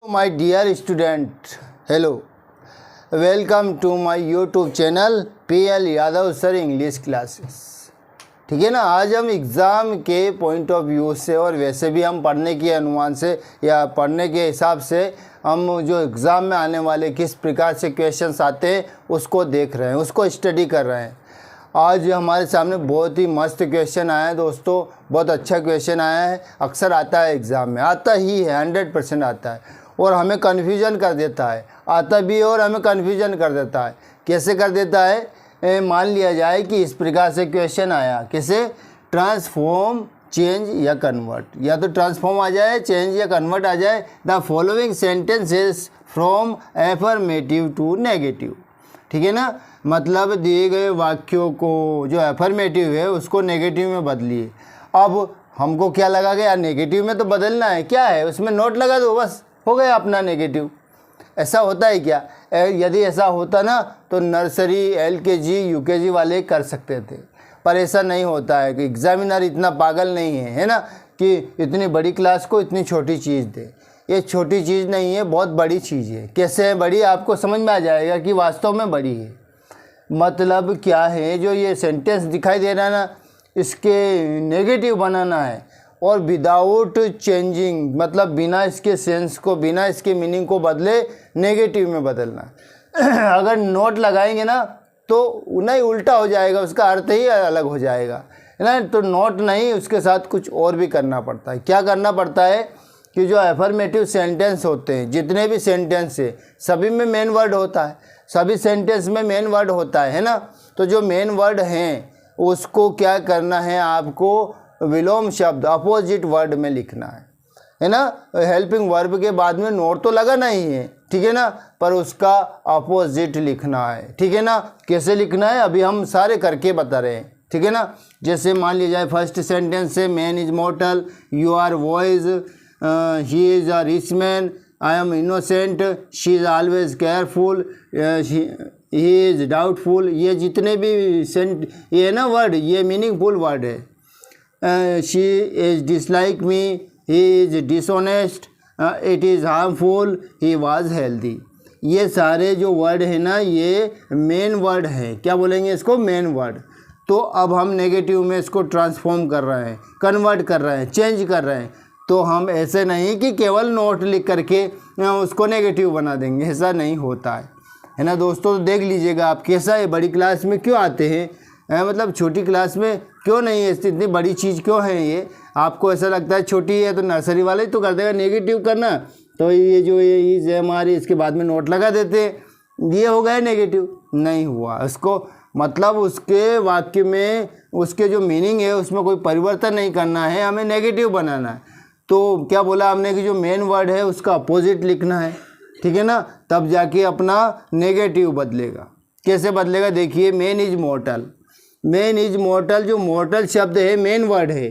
My dear student, hello. Welcome to my YouTube channel PL Yadav sir English classes. ठीक है ना। आज हम एग्ज़ाम के पॉइंट ऑफ व्यू से और वैसे भी हम पढ़ने के अनुमान से या पढ़ने के हिसाब से हम जो एग्ज़ाम में आने वाले किस प्रकार से क्वेश्चंस आते हैं उसको देख रहे हैं, उसको स्टडी कर रहे हैं। आज हमारे सामने बहुत ही मस्त क्वेश्चन आया है दोस्तों, बहुत अच्छा क्वेश्चन आया है। अक्सर आता है एग्ज़ाम में, आता ही है, 100% आता है और हमें कन्फ्यूजन कर देता है। आता भी और हमें कन्फ्यूजन कर देता है। कैसे कर देता है? मान लिया जाए कि इस प्रकार से क्वेश्चन आया, कैसे? ट्रांसफॉर्म, चेंज या कन्वर्ट, या तो ट्रांसफॉर्म आ जाए, चेंज या कन्वर्ट आ जाए। The following sentences from affirmative to negative. ठीक है ना। मतलब दिए गए वाक्यों को जो एफर्मेटिव है उसको नेगेटिव में बदलिए। अब हमको क्या लगा कि यार नेगेटिव में तो बदलना है, क्या है उसमें नोट लगा दो, बस हो गया अपना नेगेटिव। ऐसा होता है क्या? यदि ऐसा होता ना तो नर्सरी, LKG, UKG वाले कर सकते थे, पर ऐसा नहीं होता है कि एग्जामिनर इतना पागल नहीं है ना, कि इतनी बड़ी क्लास को इतनी छोटी चीज़ दे। ये छोटी चीज़ नहीं है, बहुत बड़ी चीज़ है। कैसे है बड़ी? आपको समझ में आ जाएगा कि वास्तव में बड़ी है। मतलब क्या है, जो ये सेंटेंस दिखाई दे रहा है ना, इसके नेगेटिव बनाना है और विदाउट चेंजिंग, मतलब बिना इसके सेंस को, बिना इसके मीनिंग को बदले नेगेटिव में बदलना। अगर नोट लगाएंगे ना तो नहीं, उल्टा हो जाएगा, उसका अर्थ ही अलग हो जाएगा, है ना। तो नोट नहीं, उसके साथ कुछ और भी करना पड़ता है। क्या करना पड़ता है कि जो एफर्मेटिव सेंटेंस होते हैं, जितने भी सेंटेंस है सभी में मेन वर्ड होता है, सभी सेंटेंस में मेन वर्ड होता है ना। तो जो मेन वर्ड हैं उसको क्या करना है, आपको विलोम शब्द अपोजिट वर्ड में लिखना है ना। हेल्पिंग वर्ब के बाद में नोट तो लगा नहीं है, ठीक है ना, पर उसका अपोजिट लिखना है। ठीक है ना। कैसे लिखना है अभी हम सारे करके बता रहे हैं, ठीक है ना। जैसे मान लिया जाए फर्स्ट सेंटेंस से, man is mortal, you are wise, he is a rich man, I am innocent, she is always careful, he is doubtful. ये जितने भी ये ना वर्ड, ये मीनिंगफुल वर्ड है। She is dislike me, he is dishonest, it is harmful, he was healthy. ये सारे जो वर्ड है ना, ये मेन वर्ड है। क्या बोलेंगे इसको? Main word. तो अब हम नेगेटिव में इसको ट्रांसफॉर्म कर रहे हैं, कन्वर्ट कर रहे हैं, चेंज कर रहे हैं। तो हम ऐसे नहीं कि केवल नोट लिख करके उसको नेगेटिव बना देंगे, ऐसा नहीं होता है ना दोस्तों। तो देख लीजिएगा आप कैसा है, बड़ी क्लास में क्यों आते हैं, मतलब छोटी क्लास में क्यों नहीं है, इतनी बड़ी चीज़ क्यों है ये। आपको ऐसा लगता है छोटी है तो नर्सरी वाले तो कर देगा नेगेटिव करना, तो ये जो ये हमारी इसके बाद में नोट लगा देते हैं, ये हो गया नेगेटिव। नहीं हुआ, उसको मतलब उसके वाक्य में उसके जो मीनिंग है उसमें कोई परिवर्तन नहीं करना है, हमें नेगेटिव बनाना है। तो क्या बोला हमने कि जो मेन वर्ड है उसका अपोजिट लिखना है, ठीक है ना, तब जाके अपना नेगेटिव बदलेगा। कैसे बदलेगा? देखिए, मैन इज मॉर्टल, मैन इज मॉर्टल, जो मॉर्टल शब्द है मेन वर्ड है,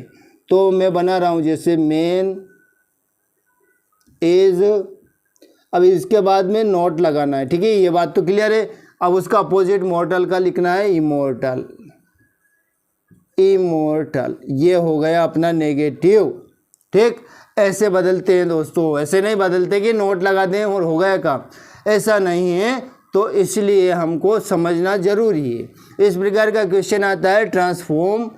तो मैं बना रहा हूँ जैसे मैन इज, अब इसके बाद में नोट लगाना है, ठीक है, ये बात तो क्लियर है। अब उसका अपोजिट मॉर्टल का लिखना है इमोर्टल, इमोर्टल, ये हो गया अपना नेगेटिव। ठीक, ऐसे बदलते हैं दोस्तों, ऐसे नहीं बदलते कि नोट लगा दें और हो गया काम, ऐसा नहीं है। तो इसलिए हमको समझना जरूरी है। इस प्रकार का क्वेश्चन आता है, transform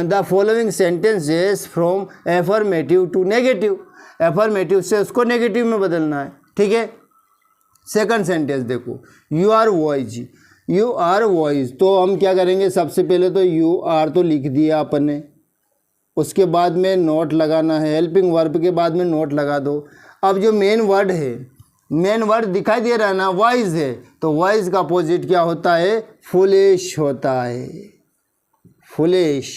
the following sentences from affirmative to negative. Affirmative से उसको नेगेटिव में बदलना है, ठीक है। सेकंड सेंटेंस देखो, you are wise, you are wise, तो हम क्या करेंगे, सबसे पहले तो यू आर तो लिख दिया अपन ने, उसके बाद में नोट लगाना है, हेल्पिंग वर्ब के बाद में नोट लगा दो। अब जो मेन वर्ड है, मेन वर्ड दिखाई दे रहा है ना, वाइज है, तो वाइज का अपोजिट क्या होता है? फुलिश होता है, फुलिश।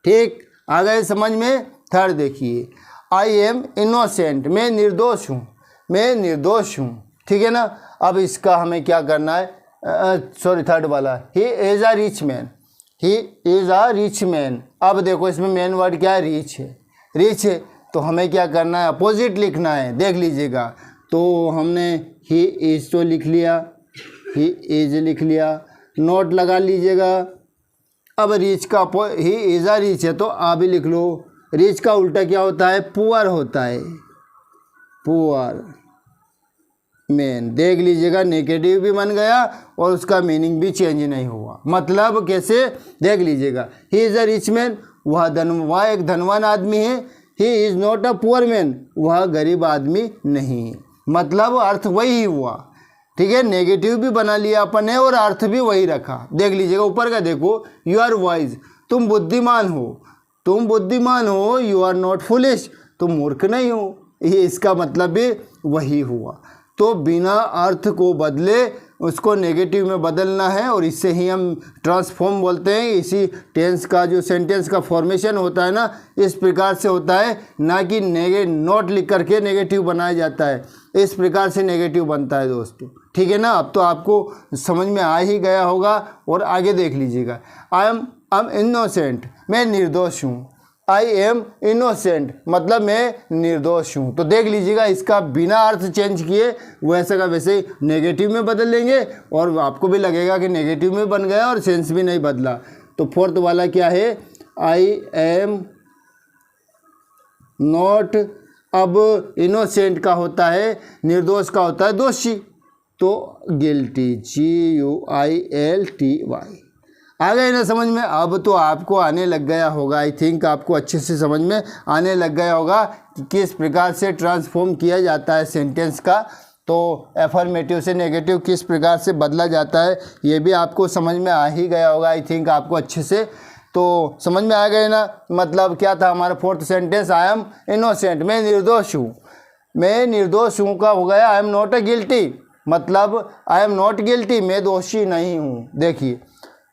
ठीक, आ गए समझ में। थर्ड देखिए, आई एम इनोसेंट, मैं निर्दोष हूँ, मैं निर्दोष हूँ, ठीक है ना। अब इसका हमें क्या करना है, सॉरी थर्ड वाला, he is a rich man, he is a rich man. अब देखो इसमें मेन वर्ड क्या है? रिच है, रिच है, तो हमें क्या करना है? अपोजिट लिखना है। देख लीजिएगा, तो हमने ही इज़ तो लिख लिया, ही इज़ लिख लिया, नोट लगा लीजिएगा। अब रिच का ही इज़ अ रिच है तो आ भी लिख लो। रिच का उल्टा क्या होता है? पुअर होता है, पुअर मैन। देख लीजिएगा नेगेटिव भी बन गया और उसका मीनिंग भी चेंज नहीं हुआ। मतलब कैसे, देख लीजिएगा, ही इज़ अ रिच मैन, वह एक धनवान आदमी है। He is not a poor man, वह गरीब आदमी नहीं है। मतलब अर्थ वही हुआ, ठीक है। नेगेटिव भी बना लिया अपन ने और अर्थ भी वही रखा। देख लीजिएगा ऊपर का, देखो, यू आर वाइज, तुम बुद्धिमान हो, तुम बुद्धिमान हो। यू आर नॉट फुलिश, तुम मूर्ख नहीं हो। ये इसका मतलब भी वही हुआ। तो बिना अर्थ को बदले उसको नेगेटिव में बदलना है और इससे ही हम ट्रांसफॉर्म बोलते हैं। इसी टेंस का जो सेंटेंस का फॉर्मेशन होता है ना, इस प्रकार से होता है, ना कि नॉट लिख करके नेगेटिव बनाया जाता है। इस प्रकार से नेगेटिव बनता है दोस्तों, ठीक है ना। अब तो आपको समझ में आ ही गया होगा। और आगे देख लीजिएगा, आई एम इनोसेंट, मैं निर्दोष हूँ। आई एम इनोसेंट मतलब मैं निर्दोष हूँ। तो देख लीजिएगा, इसका बिना अर्थ चेंज किए वैसे का वैसे ही नेगेटिव में बदल लेंगे और आपको भी लगेगा कि नेगेटिव में बन गया और सेंस भी नहीं बदला। तो फोर्थ वाला क्या है, आई एम नॉट। अब इनोसेंट का होता है, निर्दोष का होता है दोषी। तो गिल्टी, GUILTY। आ गए ना समझ में। अब तो आपको आने लग गया होगा, आई थिंक आपको अच्छे से समझ में आने लग गया होगा कि किस प्रकार से ट्रांसफॉर्म किया जाता है सेंटेंस का। तो एफर्मेटिव से नेगेटिव किस प्रकार से बदला जाता है, ये भी आपको समझ में आ ही गया होगा, आई थिंक आपको अच्छे से। तो समझ में आ गए ना। मतलब क्या था हमारा fourth sentence, I am innocent, मैं निर्दोष हूँ। मैं निर्दोष हूँ का हो गया आई एम नॉट अ गिल्टी। मतलब आई एम नॉट गिल्टी, मैं दोषी नहीं हूँ। देखिए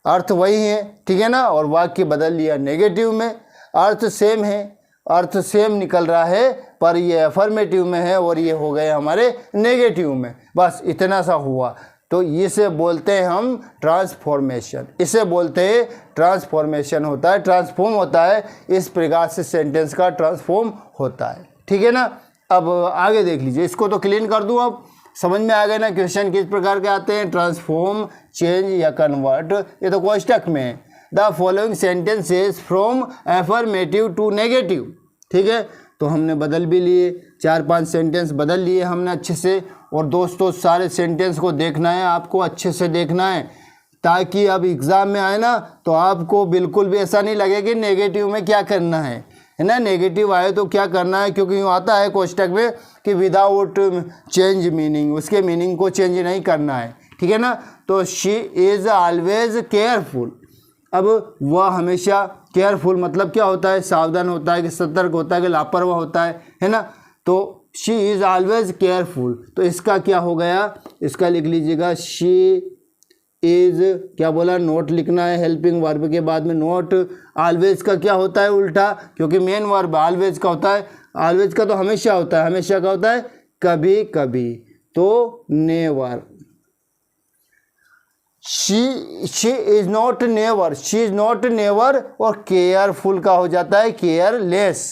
अर्थ वही है, ठीक है ना। और वाक्य बदल लिया नेगेटिव में, अर्थ सेम है, अर्थ सेम निकल रहा है, पर ये अफर्मेटिव में है और ये हो गए हमारे नेगेटिव में। बस इतना सा हुआ। तो इसे बोलते हैं हम ट्रांसफॉर्मेशन। इसे बोलते हैं ट्रांसफॉर्मेशन होता है, ट्रांसफॉर्म होता है। इस प्रकार से सेंटेंस का ट्रांसफॉर्म होता है, ठीक है ना। अब आगे देख लीजिए, इसको तो क्लीन कर दूँ। अब समझ में आ गए ना क्वेश्चन किस प्रकार के आते हैं, ट्रांसफॉर्म, चेंज या कन्वर्ट। ये तो कोष्टक में है। The following sentences from affirmative to negative, ठीक है। तो हमने बदल भी लिए, 4-5 सेंटेंस बदल लिए हमने अच्छे से। और दोस्तों सारे सेंटेंस को देखना है, आपको अच्छे से देखना है, ताकि अब एग्ज़ाम में आए ना तो आपको बिल्कुल भी ऐसा नहीं लगे कि नेगेटिव में क्या करना है ना। नेगेटिव आए तो क्या करना है, क्योंकि यूँ आता है कोष्टक में कि विदाउट चेंज मीनिंग, उसके मीनिंग को चेंज नहीं करना है, ठीक है ना। तो शी इज़ ऑलवेज केयरफुल। अब वह हमेशा केयरफुल मतलब क्या होता है, सावधान होता है कि सतर्क होता है कि लापरवाह होता है ना। तो शी इज़ ऑलवेज केयरफुल। तो इसका क्या हो गया, इसका लिख लीजिएगा, शी इज़, क्या बोला, नोट लिखना है हेल्पिंग वर्ब के बाद में नोट। ऑलवेज का क्या होता है उल्टा, क्योंकि मेन वर्ब ऑलवेज का होता है। ऑलवेज का तो हमेशा होता है, हमेशा का होता है कभी कभी, तो never. She is not never, she is not never. और केयरफुल का हो जाता है केयरलेस।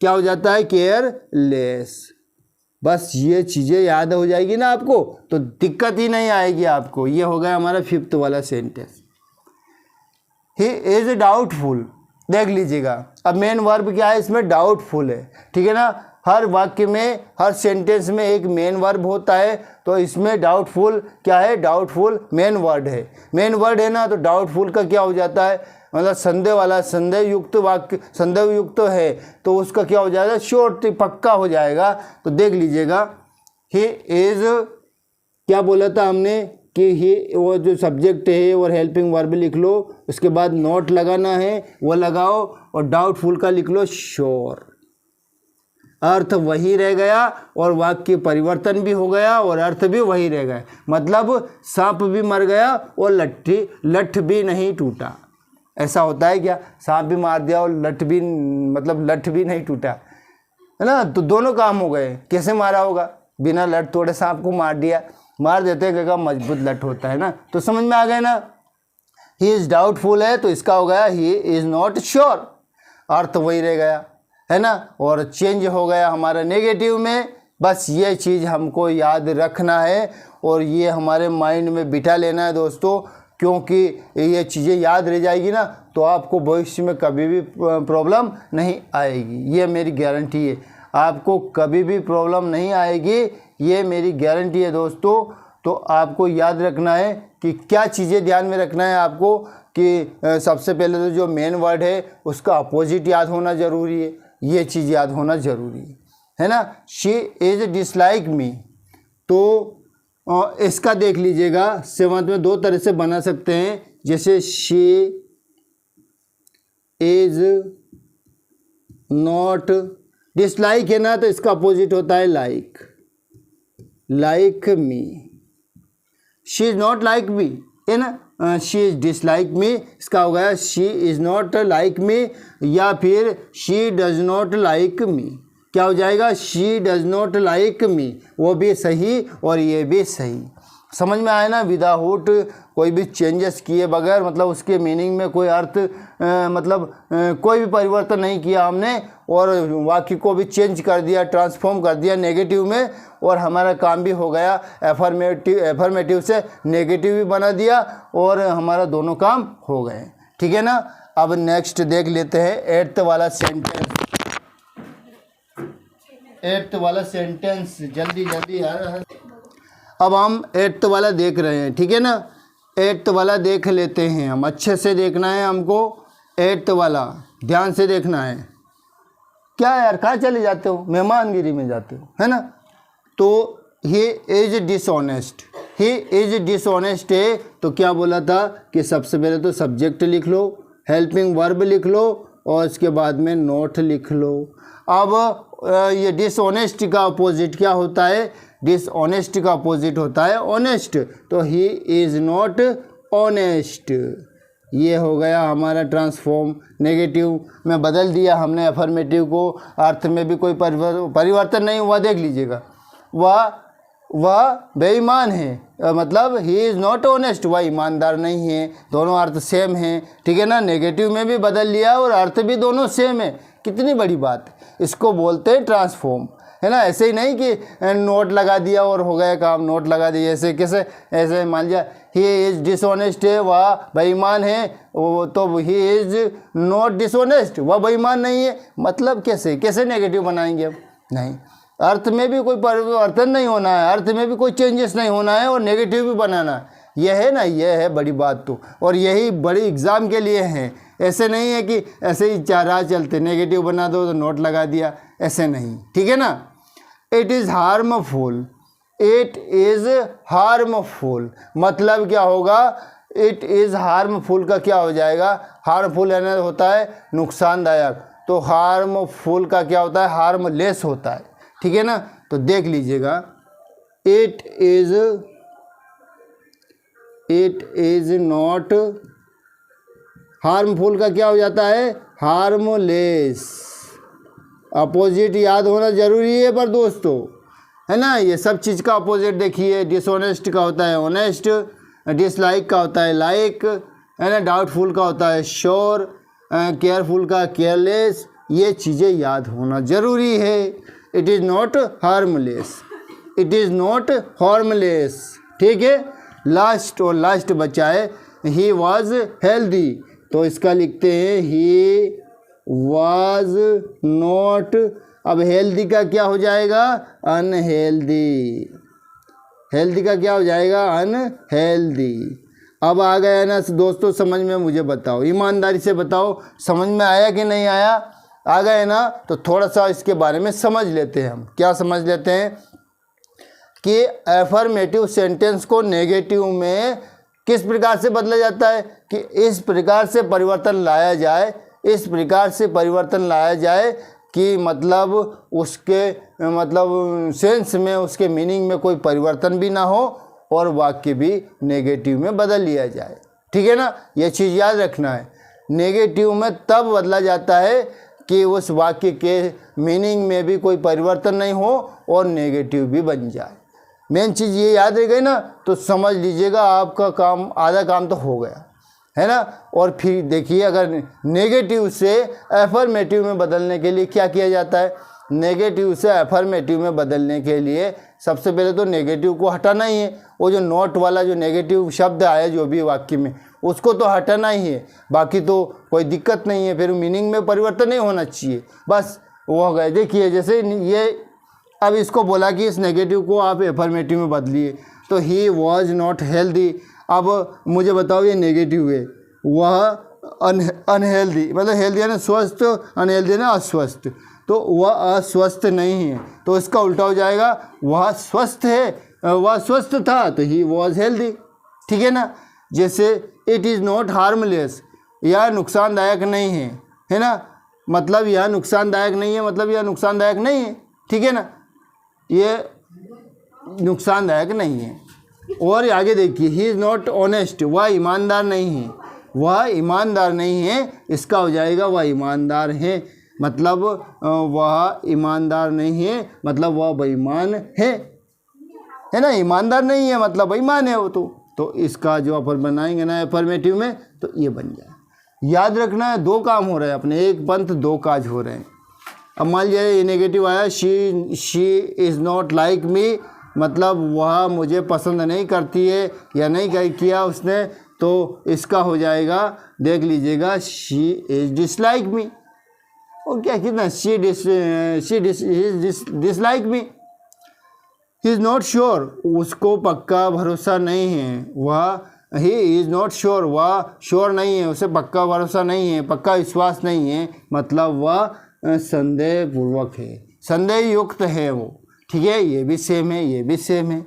क्या हो जाता है, केयरलेस। बस ये चीज़ें याद हो जाएगी ना आपको, तो दिक्कत ही नहीं आएगी आपको। ये हो गया हमारा 5th वाला सेंटेंस। He is doubtful. देख लीजिएगा, अब मेन वर्ब क्या है इसमें, डाउटफुल है, ठीक है ना। हर वाक्य में, हर सेंटेंस में एक मेन वर्ब होता है। तो इसमें डाउटफुल क्या है, डाउटफुल मेन वर्ड है। मेन वर्ड है ना, तो डाउटफुल का क्या हो जाता है, मतलब संदेह वाला, संदेह युक्त वाक्य, संदेह युक्त है तो उसका क्या हो जाएगा, श्योर, पक्का हो जाएगा। तो देख लीजिएगा, ही इज़, क्या बोला था हमने कि ही, वो जो सब्जेक्ट है और हेल्पिंग वर्ब लिख लो, उसके बाद नोट लगाना है वो लगाओ, और डाउटफुल का लिख लो श्योर। अर्थ वही रह गया और वाक्य परिवर्तन भी हो गया और अर्थ भी वही रह गया। मतलब सांप भी मर गया और लठ भी नहीं टूटा। ऐसा होता है क्या, सांप भी मार दिया और लठ भी, मतलब लठ भी नहीं टूटा, है ना। तो दोनों काम हो गए। कैसे मारा होगा, बिना लठ तोड़े सांप को मार दिया, मार देते हैं क्या, मजबूत लठ होता है ना। तो समझ में आ गया ना। ही इज़ डाउटफुल है तो इसका हो गया ही इज़ नॉट श्योर। अर्थ वही रह गया, है ना। और चेंज हो गया हमारा नेगेटिव में। बस ये चीज़ हमको याद रखना है और ये हमारे माइंड में बिठा लेना है दोस्तों, क्योंकि ये चीज़ें याद रह जाएगी ना तो आपको भविष्य में कभी भी प्रॉब्लम नहीं आएगी, ये मेरी गारंटी है। आपको कभी भी प्रॉब्लम नहीं आएगी, ये मेरी गारंटी है दोस्तों। तो आपको याद रखना है कि क्या चीज़ें ध्यान में रखना है आपको कि सबसे पहले तो जो मेन वर्ड है उसका अपोजिट याद होना ज़रूरी है, ये चीज़ याद होना ज़रूरी है ना। शी इज़ डिसलाइक मी, तो इसका देख लीजिएगा, सेवंथ में दो तरह से बना सकते हैं, जैसे शी इज़ नॉट, डिसलाइक है ना तो इसका अपोजिट होता है like, like me. She is not like me है ना, शी इज़ डिसलाइक मी, इसका हो गया she is not like me, या फिर she does not like me, क्या हो जाएगा, she does not like me, वो भी सही और ये भी सही। समझ में आया ना, विदाउट कोई भी चेंजेस किए बगैर, मतलब उसके मीनिंग में कोई अर्थ कोई भी परिवर्तन नहीं किया हमने, और वाक्य को भी चेंज कर दिया, ट्रांसफॉर्म कर दिया नेगेटिव में, और हमारा काम भी हो गया। एफर्मेटिव से नेगेटिव भी बना दिया और हमारा दोनों काम हो गए, ठीक है ना। अब नेक्स्ट देख लेते हैं एट्थ वाला सेंटेंस। एट्थ वाला सेंटेंस जल्दी जल्दी यार, अब हम एट्थ वाला देख रहे हैं, ठीक है ना। एट्थ वाला देख लेते हैं हम, अच्छे से देखना है हमको, एट्थ वाला ध्यान से देखना है। क्या यार कहाँ चले जाते हो, मेहमानगिरी में जाते हो है ना। तो he is dishonest, he is dishonest है तो क्या बोला था कि सबसे पहले तो सब्जेक्ट लिख लो, हेल्पिंग वर्ब लिख लो और इसके बाद में नोट लिख लो। अब ये डिसऑनेस्ट का अपोजिट क्या होता है, डिसऑनेस्ट का अपोजिट होता है ऑनेस्ट, तो ही इज़ नॉट ऑनेस्ट, ये हो गया हमारा ट्रांसफॉर्म, नेगेटिव में बदल दिया हमने अफर्मेटिव को, अर्थ में भी कोई परिवर्तन नहीं हुआ। देख लीजिएगा, वह बेईमान है, मतलब ही इज़ नॉट ऑनेस्ट, वह ईमानदार नहीं है, दोनों अर्थ सेम हैं, ठीक है ना। नेगेटिव में भी बदल लिया और अर्थ भी दोनों सेम है, कितनी बड़ी बात है, इसको बोलते हैं ट्रांसफॉर्म, है ना। ऐसे ही नहीं कि नोट लगा दिया और हो गया काम, नोट लगा दिया ऐसे कैसे, ऐसे मान लिया ही इज़ डिसऑनेस्ट है, वह बेईमान है, तो ही इज़ नॉट डिसऑनेस्ट, वह बेईमान नहीं है, मतलब कैसे कैसे नेगेटिव बनाएंगे हम, नहीं, अर्थ में भी कोई परिवर्तन नहीं होना है, अर्थ में भी कोई चेंजेस नहीं होना है और नेगेटिव भी बनाना है, यह है ना, यह है बड़ी बात। तो और यही बड़ी एग्ज़ाम के लिए है, ऐसे नहीं है कि ऐसे ही राह चलते नेगेटिव बना दो तो नोट लगा दिया, ऐसे नहीं, ठीक है ना। It is harmful, it is harmful, मतलब क्या होगा, इट इज़ हार्मफुल का क्या हो जाएगा, हार्मफुल है ना होता है नुकसानदायक, तो हार्मफुल का क्या होता है, हार्मलेस होता है, ठीक है ना। तो देख लीजिएगा, इट इज़ नॉट, हार्मफुल का क्या हो जाता है, हार्मलेस, अपोजिट याद होना ज़रूरी है पर दोस्तों, है ना। ये सब चीज़ का अपोजिट देखिए, डिसऑनेस्ट का होता है ऑनेस्ट, डिसलाइक का होता है लाइक, है ना, डाउटफुल का होता है श्योर, केयरफुल का केयरलेस, ये चीज़ें याद होना ज़रूरी है। It is not harmless, it is not harmless, ठीक है। लास्ट और लास्ट बचा है ही वॉज हेल्दी, तो इसका लिखते हैं ही वॉज नॉट, अब हेल्दी का क्या हो जाएगा, अनहेल्दी, हेल्दी का क्या हो जाएगा, अनहेल्दी। अब आ गया ना दोस्तों समझ में, मुझे बताओ, ईमानदारी से बताओ समझ में आया कि नहीं आया, आ गए ना। तो थोड़ा सा इसके बारे में समझ लेते हैं हम, क्या समझ लेते हैं कि एफर्मेटिव सेंटेंस को नेगेटिव में किस प्रकार से बदला जाता है, कि इस प्रकार से परिवर्तन लाया जाए, इस प्रकार से परिवर्तन लाया जाए कि मतलब उसके मतलब सेंस में, उसके मीनिंग में कोई परिवर्तन भी ना हो और वाक्य भी नेगेटिव में बदल लिया जाए, ठीक है ना। ये चीज़ याद रखना है, नेगेटिव में तब बदला जाता है कि उस वाक्य के मीनिंग में भी कोई परिवर्तन नहीं हो और नेगेटिव भी बन जाए। मेन चीज़ ये याद रह गई ना, तो समझ लीजिएगा आपका काम, आधा काम तो हो गया, है ना। और फिर देखिए, अगर नेगेटिव से एफर्मेटिव में बदलने के लिए क्या किया जाता है, नेगेटिव से एफर्मेटिव में बदलने के लिए सबसे पहले तो नेगेटिव को हटाना ही है, वो जो नॉट वाला जो नेगेटिव शब्द आया जो भी वाक्य में, उसको तो हटाना ही है, बाकी तो कोई दिक्कत नहीं है, फिर मीनिंग में परिवर्तन नहीं होना चाहिए, बस वो हो गए। देखिए जैसे ये अब इसको बोला कि इस नेगेटिव को आप एफर्मेटिव में बदलिए, तो ही वॉज नॉट हेल्दी। अब मुझे बताओ ये नेगेटिव है, वह अनहेल्दी, मतलब हेल्दी है ना स्वस्थ, अनहेल्दी है ना अस्वस्थ, तो वह अस्वस्थ नहीं है, तो इसका उल्टा हो जाएगा वह स्वस्थ है, वह स्वस्थ था, तो ही वॉज हेल्दी। ठीक है ना। जैसे इट इज़ नॉट हार्मलेस, यह नुकसानदायक नहीं है ना, मतलब यह नुकसानदायक नहीं है, मतलब यह नुकसानदायक नहीं है। ठीक है ना, ये नुकसानदायक नहीं है। और आगे देखिए, ही इज़ नॉट ऑनेस्ट, वह ईमानदार नहीं है, वह ईमानदार नहीं है, इसका हो जाएगा वह ईमानदार है, मतलब वह ईमानदार नहीं है, मतलब वह बेईमान है ना। ईमानदार नहीं है मतलब बेईमान है वो, तो इसका जो अपन बनाएंगे ना एफर्मेटिव में, तो ये बन जाए। याद रखना है, दो काम हो रहे हैं अपने, एक पंथ दो काज हो रहे हैं। अब मान लीजिए ये नेगेटिव आया, she is not like me, मतलब वह मुझे पसंद नहीं करती है या नहीं किया उसने, तो इसका हो जाएगा, देख लीजिएगा, शी इज़ डिसलाइक मी। और क्या कितना, she dislike me. He is not sure, उसको पक्का भरोसा नहीं है, वह ही इज़ नॉट श्योर, वह श्योर नहीं है, उसे पक्का भरोसा नहीं है, पक्का विश्वास नहीं है, मतलब वह संदेह पूर्वक है, संदेह युक्त है वो। ठीक है, ये भी सेम है, ये भी सेम है।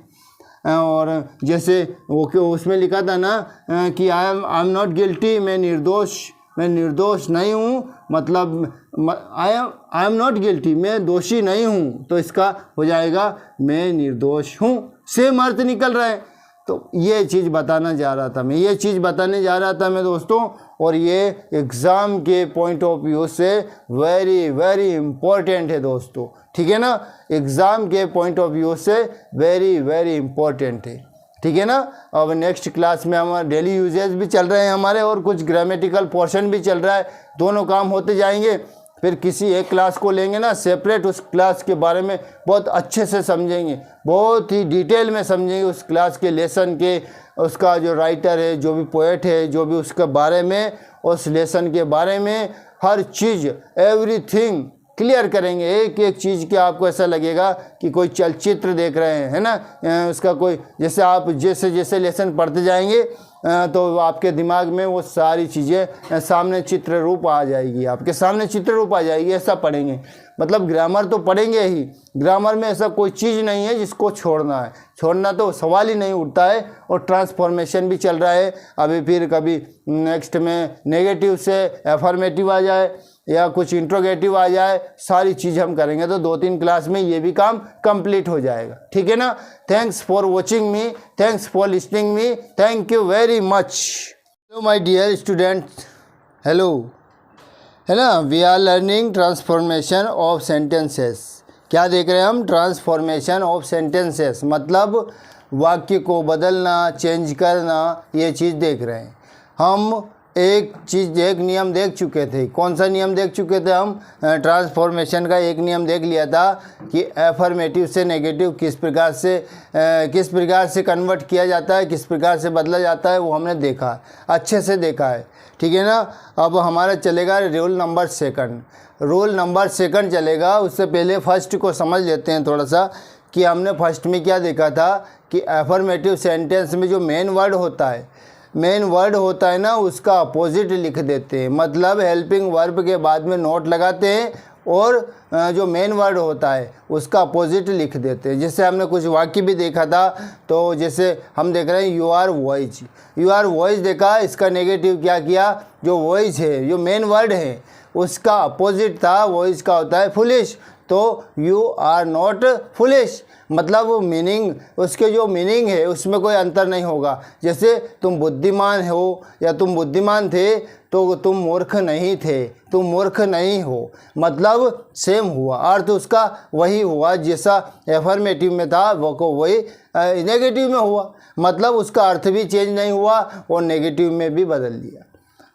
और जैसे वो क्यों उसमें लिखा था ना कि आई एम नॉट गिल्टी, मैं निर्दोष नहीं हूँ, मतलब आई एम नॉट गिल्टी, मैं दोषी नहीं हूँ, तो इसका हो जाएगा मैं निर्दोष हूँ। सेम अर्थ निकल रहा है। तो ये चीज़ बताना जा रहा था मैं, ये चीज़ बताने जा रहा था मैं दोस्तों, और ये एग्ज़ाम के पॉइंट ऑफ व्यू से वेरी वेरी इम्पोर्टेंट है दोस्तों। ठीक है ना, एग्ज़ाम के पॉइंट ऑफ व्यू से वेरी वेरी इम्पोर्टेंट है। ठीक है ना। अब नेक्स्ट क्लास में हमारे डेली यूजेस भी चल रहे हैं हमारे, और कुछ ग्रामेटिकल पोर्शन भी चल रहा है, दोनों काम होते जाएंगे। फिर किसी एक क्लास को लेंगे ना सेपरेट, उस क्लास के बारे में बहुत अच्छे से समझेंगे, बहुत ही डिटेल में समझेंगे उस क्लास के लेसन के, उसका जो राइटर है, जो भी पोएट है, जो भी उसके बारे में, उस लेसन के बारे में हर चीज़ एवरीथिंग क्लियर करेंगे। एक एक चीज़ के आपको ऐसा लगेगा कि कोई चलचित्र देख रहे हैं, है ना। उसका कोई जैसे आप जैसे जैसे लेसन पढ़ते जाएंगे तो आपके दिमाग में वो सारी चीज़ें सामने चित्र रूप आ जाएगी, आपके सामने चित्र रूप आ जाएगी, ऐसा पढ़ेंगे। मतलब ग्रामर तो पढ़ेंगे ही, ग्रामर में ऐसा कोई चीज़ नहीं है जिसको छोड़ना है, छोड़ना तो सवाल ही नहीं उठता है। और ट्रांसफॉर्मेशन भी चल रहा है अभी, फिर कभी नेक्स्ट में नेगेटिव से एफर्मेटिव आ जाए या कुछ इंट्रोगेटिव आ जाए, सारी चीज़ हम करेंगे, तो 2-3 क्लास में ये भी काम कंप्लीट हो जाएगा। ठीक है ना। Thanks for watching me, thanks for listening me, thank you very much. Hello my dear students, hello, है ना। We are learning transformation of sentences. क्या देख रहे हैं हम? ट्रांसफॉर्मेशन ऑफ सेंटेंसेस, मतलब वाक्य को बदलना, चेंज करना, ये चीज़ देख रहे हैं हम। एक नियम देख चुके थे। कौन सा नियम देख चुके थे हम? ट्रांसफॉर्मेशन का एक नियम देख लिया था कि एफर्मेटिव से नेगेटिव किस प्रकार से कन्वर्ट किया जाता है, किस प्रकार से बदला जाता है, वो हमने देखा, अच्छे से देखा है। ठीक है ना। अब हमारा चलेगा रूल नंबर सेकंड चलेगा। उससे पहले फर्स्ट को समझ लेते हैं थोड़ा सा, कि हमने फर्स्ट में क्या देखा था कि एफर्मेटिव सेंटेंस में जो मेन वर्ड होता है ना, उसका अपोजिट लिख देते हैं। मतलब हेल्पिंग वर्ब के बाद में नोट लगाते हैं और जो मेन वर्ड होता है उसका अपोजिट लिख देते हैं। जैसे हमने कुछ वाक्य भी देखा था, तो जैसे हम देख रहे हैं यू आर वॉइस देखा, इसका नेगेटिव क्या किया? जो वॉइस है, जो मेन वर्ड है, उसका अपोजिट था, वॉइस का होता है फुलिश, तो यू आर नॉट फुलिश। मतलब वो मीनिंग, उसके जो मीनिंग है उसमें कोई अंतर नहीं होगा। जैसे तुम बुद्धिमान हो या तुम बुद्धिमान थे, तो तुम मूर्ख नहीं थे, तुम मूर्ख नहीं हो, मतलब सेम हुआ, अर्थ उसका वही हुआ जैसा एफर्मेटिव में था, वो को वही नेगेटिव में हुआ, मतलब उसका अर्थ भी चेंज नहीं हुआ और नेगेटिव में भी बदल दिया।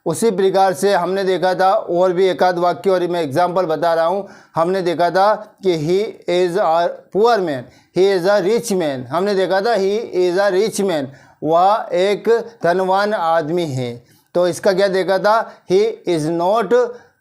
उसी प्रकार से हमने देखा था, और भी एक आध वाक्य और मैं एग्जांपल बता रहा हूँ। हमने देखा था कि ही is a poor man, he is a rich man. हमने देखा था ही इज़ अ रिच मैन, वह एक धनवान आदमी है। तो इसका क्या देखा था? He is not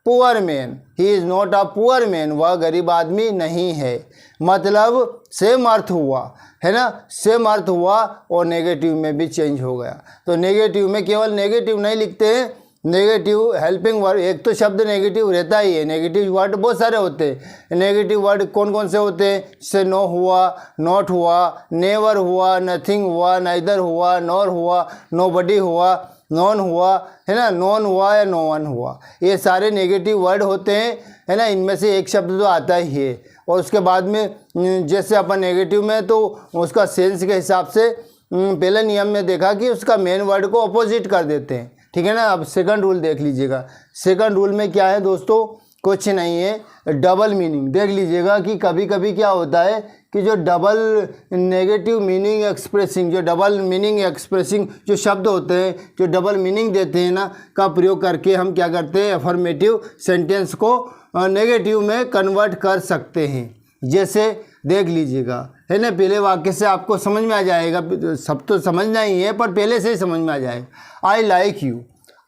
poor man, he is not a poor man, वह गरीब आदमी नहीं है। मतलब सेम अर्थ हुआ है ना, सेम अर्थ हुआ और नेगेटिव में भी चेंज हो गया। तो नेगेटिव में केवल नेगेटिव नहीं लिखते हैं, नेगेटिव हेल्पिंग वर्ड, एक तो शब्द नेगेटिव रहता ही है, नेगेटिव वर्ड बहुत सारे होते हैं। नेगेटिव वर्ड कौन कौन से होते हैं, जैसे नो हुआ, नॉट हुआ, नेवर हुआ, नथिंग हुआ, नाइदर हुआ, नॉर हुआ, नोबडी हुआ, नॉन हुआ, है ना, नॉन हुआ या नो वन हुआ, ये सारे नेगेटिव वर्ड होते हैं, है ना। इनमें से एक शब्द तो आता ही है और उसके बाद में जैसे अपन नेगेटिव में तो उसका सेंस के हिसाब से पहले नियम में देखा कि उसका मेन वर्ड को अपोजिट कर देते हैं, ठीक है ना। अब सेकंड रूल देख लीजिएगा, सेकंड रूल में क्या है दोस्तों, कुछ नहीं है, डबल मीनिंग। देख लीजिएगा कि कभी कभी क्या होता है कि जो डबल नेगेटिव मीनिंग एक्सप्रेसिंग, जो डबल मीनिंग एक्सप्रेसिंग जो शब्द होते हैं, जो डबल मीनिंग देते हैं ना, का प्रयोग करके हम क्या करते हैं, अफर्मेटिव सेंटेंस को नेगेटिव में कन्वर्ट कर सकते हैं। जैसे देख लीजिएगा, है ना, पहले वाक्य से आपको समझ में आ जाएगा, सब तो समझना ही है पर पहले से ही समझ में आ जाएगा। I like you,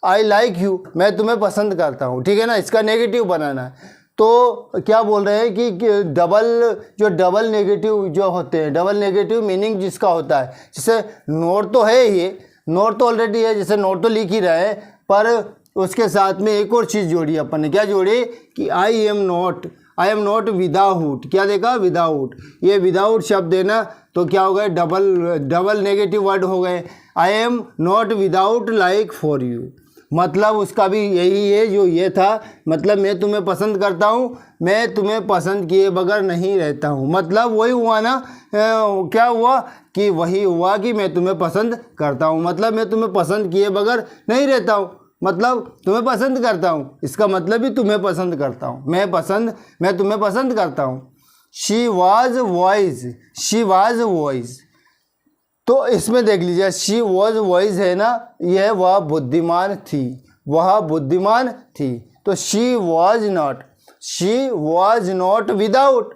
I like you, मैं तुम्हें पसंद करता हूँ, ठीक है ना। इसका नेगेटिव बनाना है तो क्या बोल रहे हैं कि डबल नेगेटिव जो होते हैं, डबल नेगेटिव मीनिंग जिसका होता है, जैसे नोट तो है ही, नोट तो ऑलरेडी है, जैसे नोट तो लिख ही रहे हैं, पर उसके साथ में एक और चीज़ जोड़ी अपन ने, क्या जोड़ी कि आई एम नॉट विदाउट, क्या देखा, विदाउट, ये विदाउट शब्द है ना, तो क्या हो गए, डबल नेगेटिव वर्ड हो गए। आई am not without like for you, मतलब उसका भी यही है जो ये था, मतलब मैं तुम्हें पसंद करता हूँ, मैं तुम्हें पसंद किए बगैर नहीं रहता हूँ, मतलब वही हुआ ना, क्या हुआ कि वही हुआ कि मैं तुम्हें पसंद करता हूँ, मतलब मैं तुम्हें पसंद किए बगैर नहीं रहता हूँ, मतलब तुम्हें पसंद करता हूँ, इसका मतलब भी तुम्हें पसंद करता हूँ, मैं तुम्हें पसंद करता हूँ। शी वॉज वॉइस, तो इसमें देख लीजिए शी वॉज वॉइस है ना, यह वह बुद्धिमान थी, वह बुद्धिमान थी। तो शी वॉज नॉट विदाउट,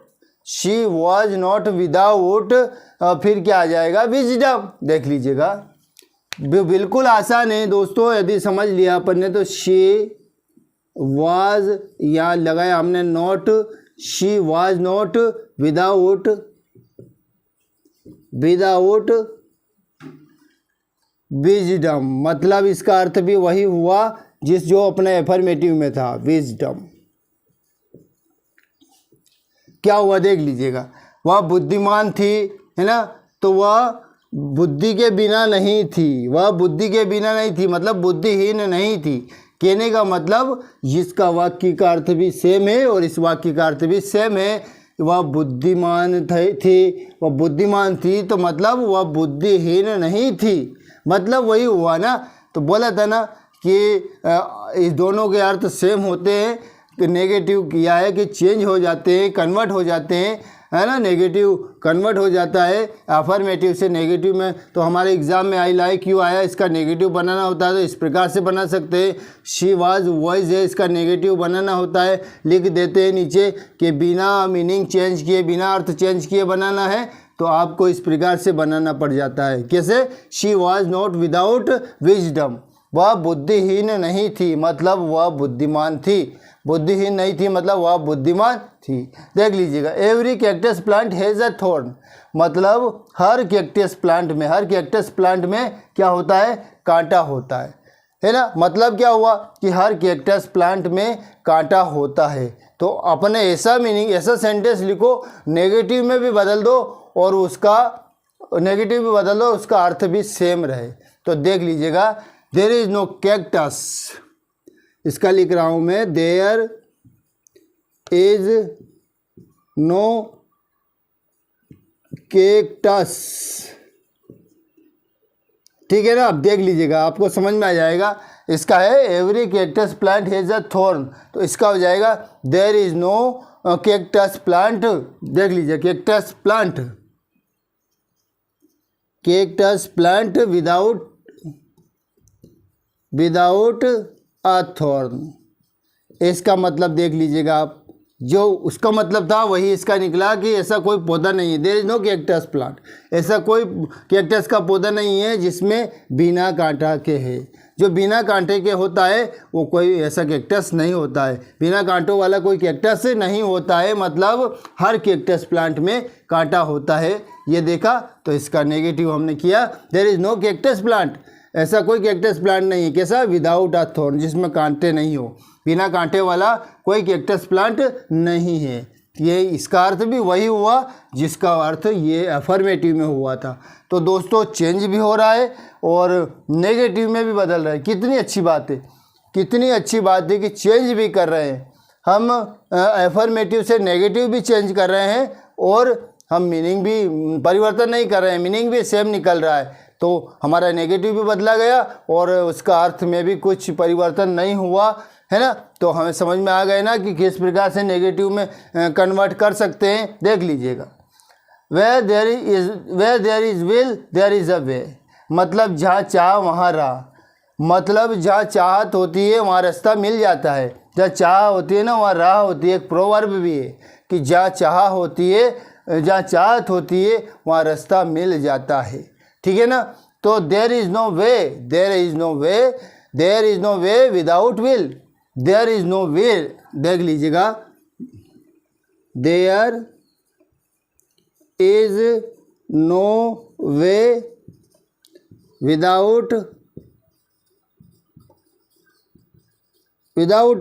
फिर क्या आ जाएगा, विजडम। देख लीजिएगा बिल्कुल आसान है दोस्तों, यदि समझ लिया अपन ने तो शी वाज, यहाँ लगाया हमने not, she was not without wisdom, मतलब इसका अर्थ भी वही हुआ जो अपने एफर्मेटिव में था, विजडम। क्या हुआ देख लीजिएगा, वह बुद्धिमान थी, है ना, तो वह बुद्धि के बिना नहीं थी, मतलब बुद्धिहीन नहीं थी। कहने का मतलब जिसका वाक्य का अर्थ भी सेम है और इस वाक्य का अर्थ भी सेम है, वह बुद्धिमान थी, तो मतलब वह बुद्धिहीन नहीं थी, मतलब वही हुआ ना। तो बोला था ना कि इस दोनों के अर्थ सेम होते हैं, कि नेगेटिव किया है कि चेंज हो जाते हैं, कन्वर्ट हो जाते हैं, है ना, नेगेटिव कन्वर्ट हो जाता है अफर्मेटिव से नेगेटिव में। तो हमारे एग्जाम में आई लाइक यू आया, इसका नेगेटिव बनाना होता है तो इस प्रकार से बना सकते हैं। शी वाज वॉइस है, इसका नेगेटिव बनाना होता है, लिख देते हैं नीचे कि बिना मीनिंग चेंज किए, बिना अर्थ चेंज किए बनाना है, तो आपको इस प्रकार से बनाना पड़ जाता है। कैसे, she was not without wisdom, वह बुद्धिहीन नहीं थी, मतलब वह बुद्धिमान थी, बुद्धिहीन नहीं थी, मतलब वह बुद्धिमान थी। देख लीजिएगा, every cactus plant has a thorn, मतलब हर कैक्टस प्लांट में क्या होता है, कांटा होता है ना। मतलब क्या हुआ कि हर कैक्टस प्लांट में कांटा होता है। तो अपने ऐसा मीनिंग, ऐसा सेंटेंस लिखो, नेगेटिव में भी बदल दो और उसका अर्थ भी सेम रहे। तो देख लीजिएगा, देयर इज नो कैक्टस, इसका लिख रहा हूं मैं, देयर इज नो कैक्टस, ठीक है ना। अब देख लीजिएगा, आपको समझ में आ जाएगा। इसका है every cactus plant has a thorn, तो इसका हो जाएगा there is no cactus plant. देख लीजिए, cactus plant without a thorn, इसका मतलब देख लीजिएगा आप, जो उसका मतलब था वही इसका निकला कि ऐसा कोई पौधा नहीं है। There is no cactus plant, ऐसा कोई कैक्टस का पौधा नहीं है जिसमें बिना कांटा के है। जो बिना कांटे के होता है वो कोई ऐसा कैक्टस नहीं होता है, बिना कांटों वाला कोई कैक्टस नहीं होता है। मतलब हर कैक्टस प्लांट में कांटा होता है, ये देखा। तो इसका नेगेटिव हमने किया, there is no cactus plant, ऐसा कोई कैक्टस प्लांट नहीं है। कैसा? विदाउट अ थॉर्न, जिसमें कांटे नहीं हो, बिना कांटे वाला कोई कैक्टस प्लांट नहीं है। ये इसका अर्थ भी वही हुआ जिसका अर्थ ये अफर्मेटिव में हुआ था। तो दोस्तों चेंज भी हो रहा है और नेगेटिव में भी बदल रहा है। कितनी अच्छी बात है, कितनी अच्छी बात है कि चेंज भी कर रहे हैं हम, अफर्मेटिव से नेगेटिव भी चेंज कर रहे हैं और हम मीनिंग भी परिवर्तन नहीं कर रहे हैं, मीनिंग भी सेम निकल रहा है। तो हमारा नेगेटिव भी बदला गया और उसका अर्थ में भी कुछ परिवर्तन नहीं हुआ, है ना। तो हमें समझ में आ गए ना कि किस प्रकार से नेगेटिव में कन्वर्ट कर सकते हैं। देख लीजिएगा, where there is will there is a way, मतलब जहाँ चाह वहाँ राह, मतलब जहाँ चाहत होती है वहाँ रास्ता मिल जाता है। जहाँ चाह होती है ना वहाँ राह होती है। एक प्रोवर्ब भी है कि जहाँ चाह होती है, जहाँ चाहत होती है वहाँ रास्ता मिल जाता है, ठीक है ना। तो there is no way, there is no way, there is no way without will, there is no way, देख लीजिएगा, there is no way without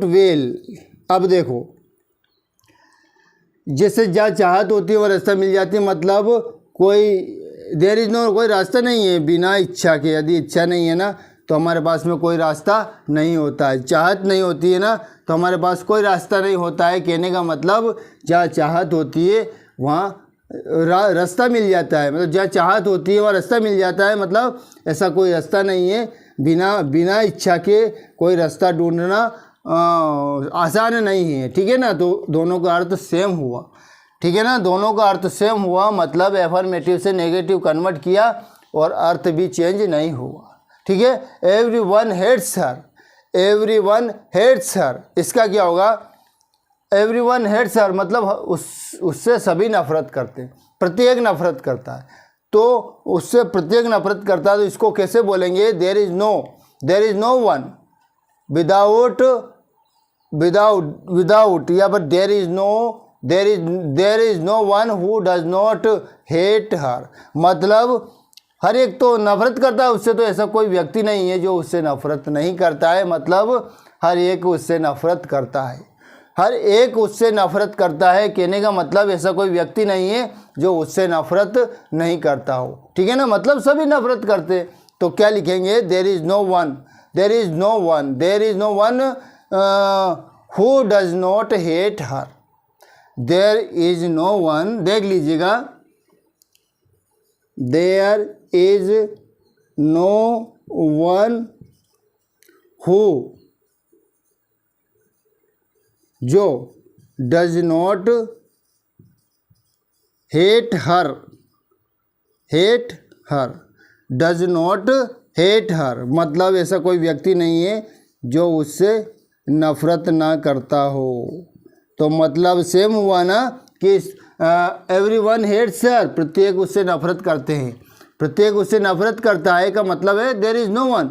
will. अब देखो, जैसे जहाँ चाहत होती है वो रास्ता मिल जाती है, मतलब कोई देयर इज़ नो, कोई रास्ता नहीं है बिना इच्छा के। यदि इच्छा नहीं है ना तो हमारे पास में कोई रास्ता नहीं होता है। चाहत नहीं होती है ना तो हमारे पास कोई रास्ता नहीं होता है। कहने का मतलब जहाँ चाहत होती है वहाँ रास्ता मिल जाता है, मतलब जहाँ चाहत होती है वहाँ रास्ता मिल जाता है। मतलब ऐसा कोई रास्ता नहीं है, बिना इच्छा के कोई रास्ता ढूंढना आसान नहीं है, ठीक है ना। तो दोनों का अर्थ सेम हुआ, ठीक है ना, दोनों का अर्थ सेम हुआ। मतलब एफर्मेटिव से नेगेटिव कन्वर्ट किया और अर्थ भी चेंज नहीं हुआ, ठीक है। Everyone hates her, everyone hates हर, इसका क्या होगा? एवरीवन हेट्स हर मतलब उससे सभी नफरत करते हैं, प्रत्येक नफरत करता है। तो उससे प्रत्येक नफरत करता है, तो इसको कैसे बोलेंगे? There is no one without या पर there is no one who does not hate her, मतलब हर एक तो नफरत करता है उससे, तो ऐसा कोई व्यक्ति नहीं है जो उससे नफरत नहीं करता है। मतलब हर एक उससे नफरत करता है, हर एक उससे नफरत करता है। कहने का मतलब ऐसा कोई व्यक्ति नहीं है जो उससे नफरत नहीं करता हो, ठीक है ना। मतलब सभी नफरत करते हैं। तो क्या लिखेंगे? There is no one who does not hate her, there is no one, देख लीजिएगा, there is no one who, जो does not hate her, does not hate her, मतलब ऐसा कोई व्यक्ति नहीं है जो उससे नफरत ना करता हो। तो मतलब सेम हुआ ना कि एवरीवन हेट्स हर, प्रत्येक उससे नफरत करते हैं, प्रत्येक उससे नफरत करता है का मतलब है देयर इज़ नो वन,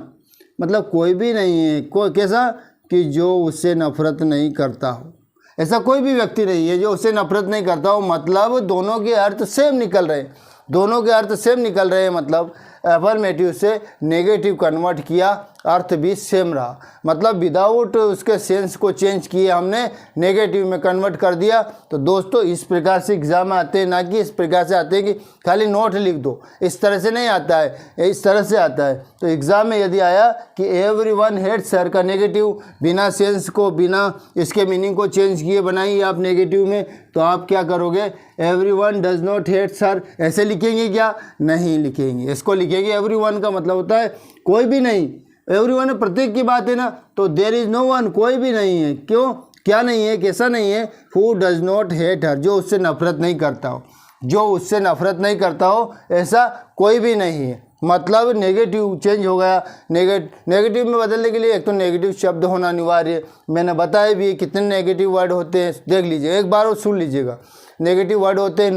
मतलब कोई भी नहीं है, कोई कैसा कि जो उससे नफरत नहीं करता हो। ऐसा कोई भी व्यक्ति नहीं है जो उससे नफरत नहीं करता हो। मतलब दोनों के अर्थ सेम निकल रहे हैं, दोनों के अर्थ सेम निकल रहे हैं। मतलब अफर्मेटिव से नेगेटिव कन्वर्ट किया, अर्थ भी सेम रहा। मतलब विदाउट उसके सेंस को चेंज किए हमने, नेगेटिव में कन्वर्ट कर दिया। तो दोस्तों इस प्रकार से एग्जाम में आते हैं, ना कि इस प्रकार से आते हैं कि खाली नोट लिख दो, इस तरह से नहीं आता है, इस तरह से आता है। तो एग्ज़ाम में यदि आया कि एवरीवन हेट्स हर का नेगेटिव बिना सेंस को, बिना इसके मीनिंग को चेंज किए बनाइए आप नेगेटिव में, तो आप क्या करोगे? एवरीवन डज नॉट हेट्स हर ऐसे लिखेंगे क्या? नहीं लिखेंगे, इसको लिखेंगे एवरीवन का मतलब होता है कोई भी नहीं। एवरीवन प्रत्येक की बात है ना, तो देयर इज़ नो वन, कोई भी नहीं है। क्यों? क्या नहीं है, कैसा नहीं है? हु डज नॉट हेट हर, जो उससे नफरत नहीं करता हो, जो उससे नफरत नहीं करता हो, ऐसा कोई भी नहीं है। मतलब नेगेटिव चेंज हो गया। नेगेटिव में बदलने के लिए एक तो नेगेटिव शब्द होना अनिवार्य है। मैंने बताया भी कितने नेगेटिव वर्ड होते हैं, देख लीजिए एक बार और सुन लीजिएगा। नेगेटिव वर्ड होते हैं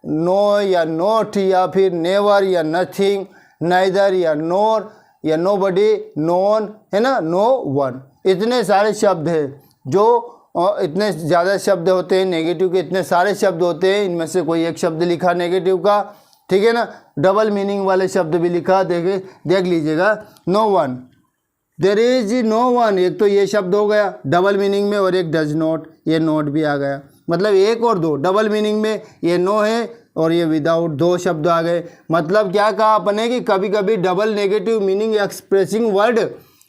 नो या नोट, या फिर नेवर या नथिंग, नाइदर या नोर, या नो बडी, नो वन, है ना, नो वन। इतने सारे शब्द हैं जो इतने ज़्यादा शब्द होते हैं नेगेटिव के, इतने सारे शब्द होते हैं, इनमें से कोई एक शब्द लिखा नेगेटिव का, ठीक है ना। डबल मीनिंग वाले शब्द भी लिखा, देख लीजिएगा। No one, there is no one, एक तो ये शब्द हो गया डबल मीनिंग में, और एक डज नॉट, ये नॉट भी आ गया। मतलब एक और दो डबल मीनिंग में, ये नो है और ये विदाउट, दो शब्द आ गए। मतलब क्या कहा अपने कि कभी कभी double negative meaning expressing word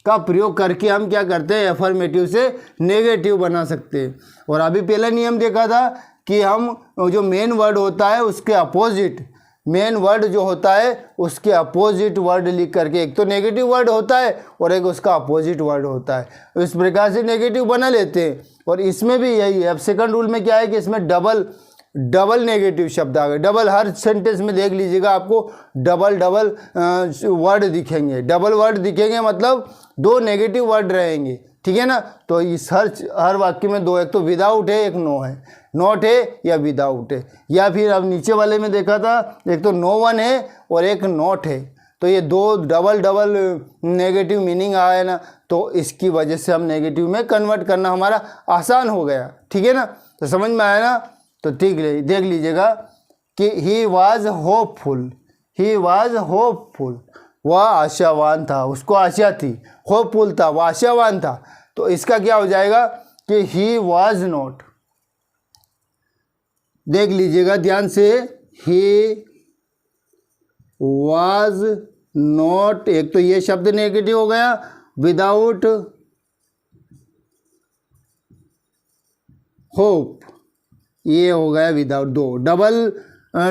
का प्रयोग करके हम क्या करते हैं, एफर्मेटिव से नेगेटिव बना सकते हैं। और अभी पहला नियम देखा था कि हम जो मेन वर्ड होता है उसके अपोजिट, मेन वर्ड जो होता है उसके अपोजिट वर्ड लिख करके, एक तो नेगेटिव वर्ड होता है और एक उसका अपोजिट वर्ड होता है, इस प्रकार से नेगेटिव बना लेते हैं। और इसमें भी यही है। अब सेकंड रूल में क्या है कि इसमें डबल नेगेटिव शब्द आ गए। डबल, हर सेंटेंस में देख लीजिएगा आपको डबल वर्ड दिखेंगे। डबल वर्ड दिखेंगे मतलब दो नेगेटिव वर्ड रहेंगे, ठीक है ना। तो इस हर वाक्य में दो, एक तो विदाउट है, एक नो है, नॉट है या विदाउट है। या फिर अब नीचे वाले में देखा था, एक तो नो वन है और एक नॉट है, तो ये दो डबल नेगेटिव मीनिंग आया ना, तो इसकी वजह से हम नेगेटिव में कन्वर्ट करना हमारा आसान हो गया, ठीक है ना। तो समझ में आया ना। तो ठीक है, देख लीजिएगा कि he was hopeful, he was hopeful, वह आशावान था, उसको आशा थी। होपफुल था, वह आशावान था। तो इसका क्या हो जाएगा कि ही वॉज नॉट, देख लीजिएगा ध्यान से, ही वॉज नॉट, एक तो ये शब्द नेगेटिव हो गया, विदाउट होप, ये हो गया विदाउट, दो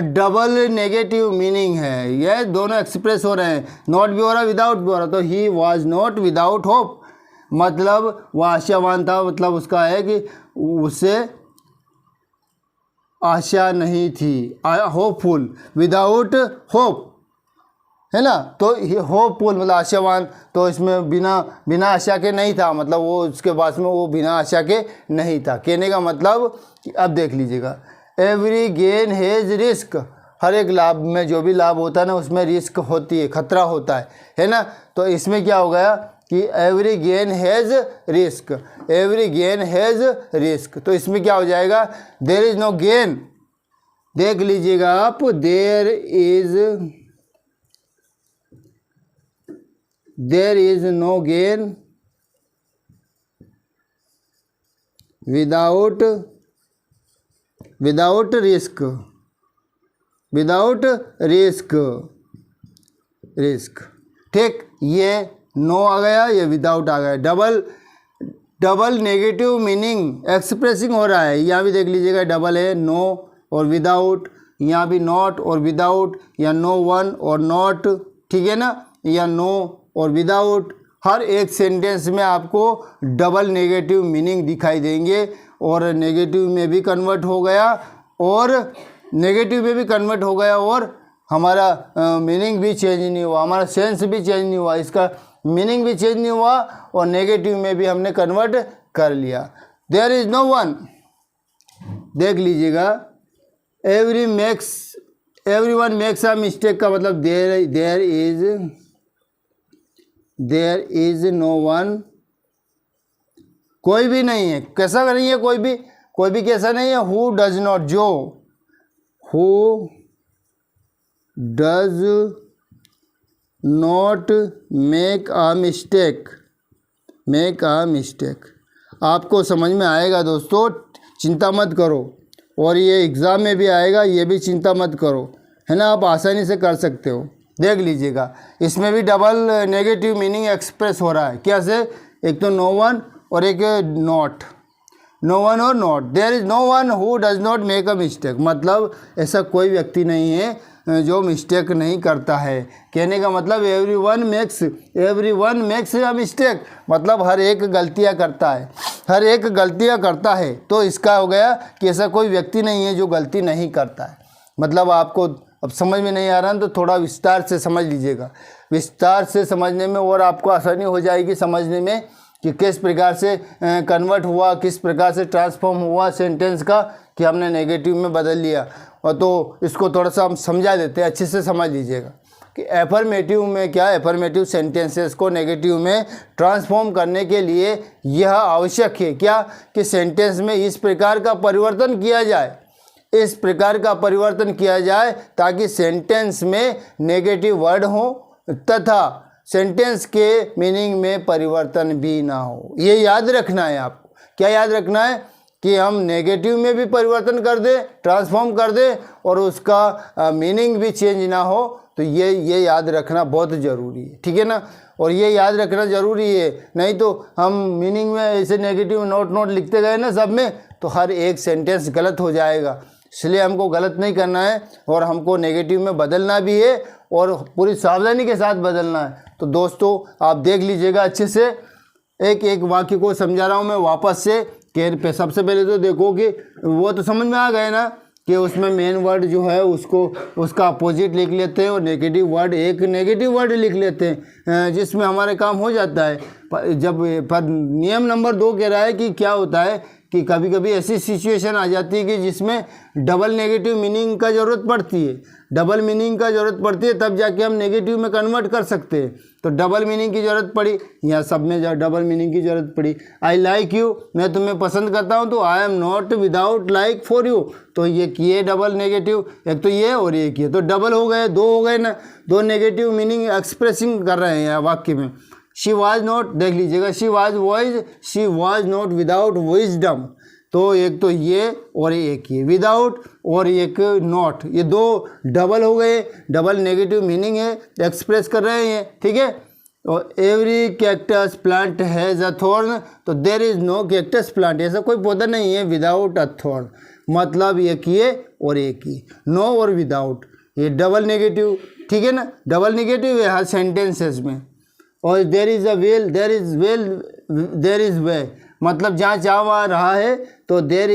डबल नेगेटिव मीनिंग है, ये दोनों एक्सप्रेस हो रहे हैं, नॉट भी हो रहा विदाउट भी हो रहा। तो he was not without hope, मतलब वह आशावान था, मतलब उसका है कि उससे आशा नहीं थी, होपफुल, विदाउट होप, है ना। तो होपफुल मतलब आशावान, तो इसमें बिना आशा के नहीं था, मतलब वो उसके पास में वो बिना आशा के नहीं था। कहने का मतलब कि अब देख लीजिएगा, एवरी गेन हैज़ रिस्क, हर एक लाभ में जो भी लाभ होता है ना उसमें रिस्क होती है, खतरा होता है ना। तो इसमें क्या हो गया कि every gain has risk, every gain has risk, तो इसमें क्या हो जाएगा, देयर इज़ नो गेन, देख लीजिएगा आप, there is no gain without risk, ठीक। ये नो आ गया, ये विदाउट आ गया, डबल नेगेटिव मीनिंग एक्सप्रेसिंग हो रहा है। यहाँ भी देख लीजिएगा डबल है, नो और विदाउट, यहाँ भी नॉट और विदाउट, या नो वन और नॉट, ठीक है ना, या नो और विदाउट। हर एक सेंटेंस में आपको डबल नेगेटिव मीनिंग दिखाई देंगे, और नेगेटिव में भी कन्वर्ट हो गया और हमारा मीनिंग भी चेंज नहीं हुआ, हमारा सेंस भी चेंज नहीं हुआ, इसका मीनिंग भी चेंज नहीं हुआ, और नेगेटिव में भी हमने कन्वर्ट कर लिया। देयर इज़ नो वन, देख लीजिएगा, एवरीवन मेक्स अ मिस्टेक का मतलब देयर इज नो वन, कोई भी नहीं है, कैसा नहीं है, कोई भी कैसा नहीं है। Who does not, who does not make a mistake, आपको समझ में आएगा दोस्तों, चिंता मत करो। और ये एग्ज़ाम में भी आएगा, ये भी चिंता मत करो, है ना, आप आसानी से कर सकते हो। देख लीजिएगा, इसमें भी डबल नेगेटिव मीनिंग एक्सप्रेस हो रहा है, कैसे, एक तो नो वन और एक नॉट, नो वन और not. There is no one who does not make a mistake, मतलब ऐसा कोई व्यक्ति नहीं है जो मिस्टेक नहीं करता है। कहने का मतलब एवरीवन मेक्स अ मिस्टेक, मतलब हर एक गलतियां करता है, तो इसका हो गया कि ऐसा कोई व्यक्ति नहीं है जो गलती नहीं करता है। मतलब आपको अब समझ में नहीं आ रहा है तो थोड़ा विस्तार से समझ लीजिएगा, विस्तार से समझने में और आपको आसानी हो जाएगी समझने में कि किस प्रकार से कन्वर्ट हुआ, किस प्रकार से ट्रांसफॉर्म हुआ सेंटेंस का, कि हमने नेगेटिव में बदल लिया। और तो इसको थोड़ा सा हम समझा देते हैं, अच्छे से समझ लीजिएगा। कि एफर्मेटिव में क्या, एफर्मेटिव सेंटेंसेस को नेगेटिव में ट्रांसफॉर्म करने के लिए यह आवश्यक है क्या, कि सेंटेंस में इस प्रकार का परिवर्तन किया जाए, इस प्रकार का परिवर्तन किया जाए ताकि सेंटेंस में नेगेटिव वर्ड हो तथा सेंटेंस के मीनिंग में परिवर्तन भी ना हो। ये याद रखना है आपको। क्या याद रखना है कि हम नेगेटिव में भी परिवर्तन कर दें, ट्रांसफॉर्म कर दें और उसका मीनिंग भी चेंज ना हो। तो ये याद रखना बहुत ज़रूरी है, ठीक है ना। और ये याद रखना ज़रूरी है, नहीं तो हम मीनिंग में ऐसे नेगेटिव नोट लिखते गए ना सब में, तो हर एक सेंटेंस गलत हो जाएगा। इसलिए हमको गलत नहीं करना है और हमको नेगेटिव में बदलना भी है और पूरी सावधानी के साथ बदलना है। तो दोस्तों आप देख लीजिएगा अच्छे से, एक एक वाक्य को समझा रहा हूँ मैं वापस से। कि सबसे पहले तो देखो कि वो तो समझ में आ गए ना कि उसमें मेन वर्ड जो है उसको उसका अपोजिट लिख लेते हैं और नेगेटिव वर्ड एक नेगेटिव वर्ड लिख लेते हैं, जिसमें हमारे काम हो जाता है। पर नियम नंबर 2 कह रहा है कि क्या होता है कि कभी कभी ऐसी सिचुएशन आ जाती है कि जिसमें डबल नेगेटिव मीनिंग का ज़रूरत पड़ती है, डबल मीनिंग का ज़रूरत पड़ती है, तब जाके हम नेगेटिव में कन्वर्ट कर सकते हैं। तो डबल मीनिंग की ज़रूरत पड़ी, यहाँ सब में डबल मीनिंग की ज़रूरत पड़ी। आई लाइक यू, मैं तुम्हें पसंद करता हूँ, तो आई am not without like for you, तो ये किए डबल नेगेटिव, एक तो ये और ये किए, तो डबल हो गए, 2 हो गए ना, 2 नेगेटिव मीनिंग एक्सप्रेसिंग कर रहे हैं यहाँ वाक्य में। शी वाज नॉट, देख लीजिएगा, she was not without wisdom, तो एक तो ये और एक ये विदाउट और एक नॉट, ये 2 डबल हो गए, डबल नेगेटिव मीनिंग है, एक्सप्रेस कर रहे हैं, ठीक है। और every cactus plant has a thorn, तो there is no cactus plant, ऐसा कोई पौधा नहीं है विदाउट अ थॉर्न, मतलब एक ये और एक ही, नो और विदाउट, ये डबल नेगेटिव, ठीक है ना, डबल नेगेटिव है हर सेंटेंसेस में। और there is a well, there is way, मतलब जहाँ जा वहाँ रहा है, तो देयर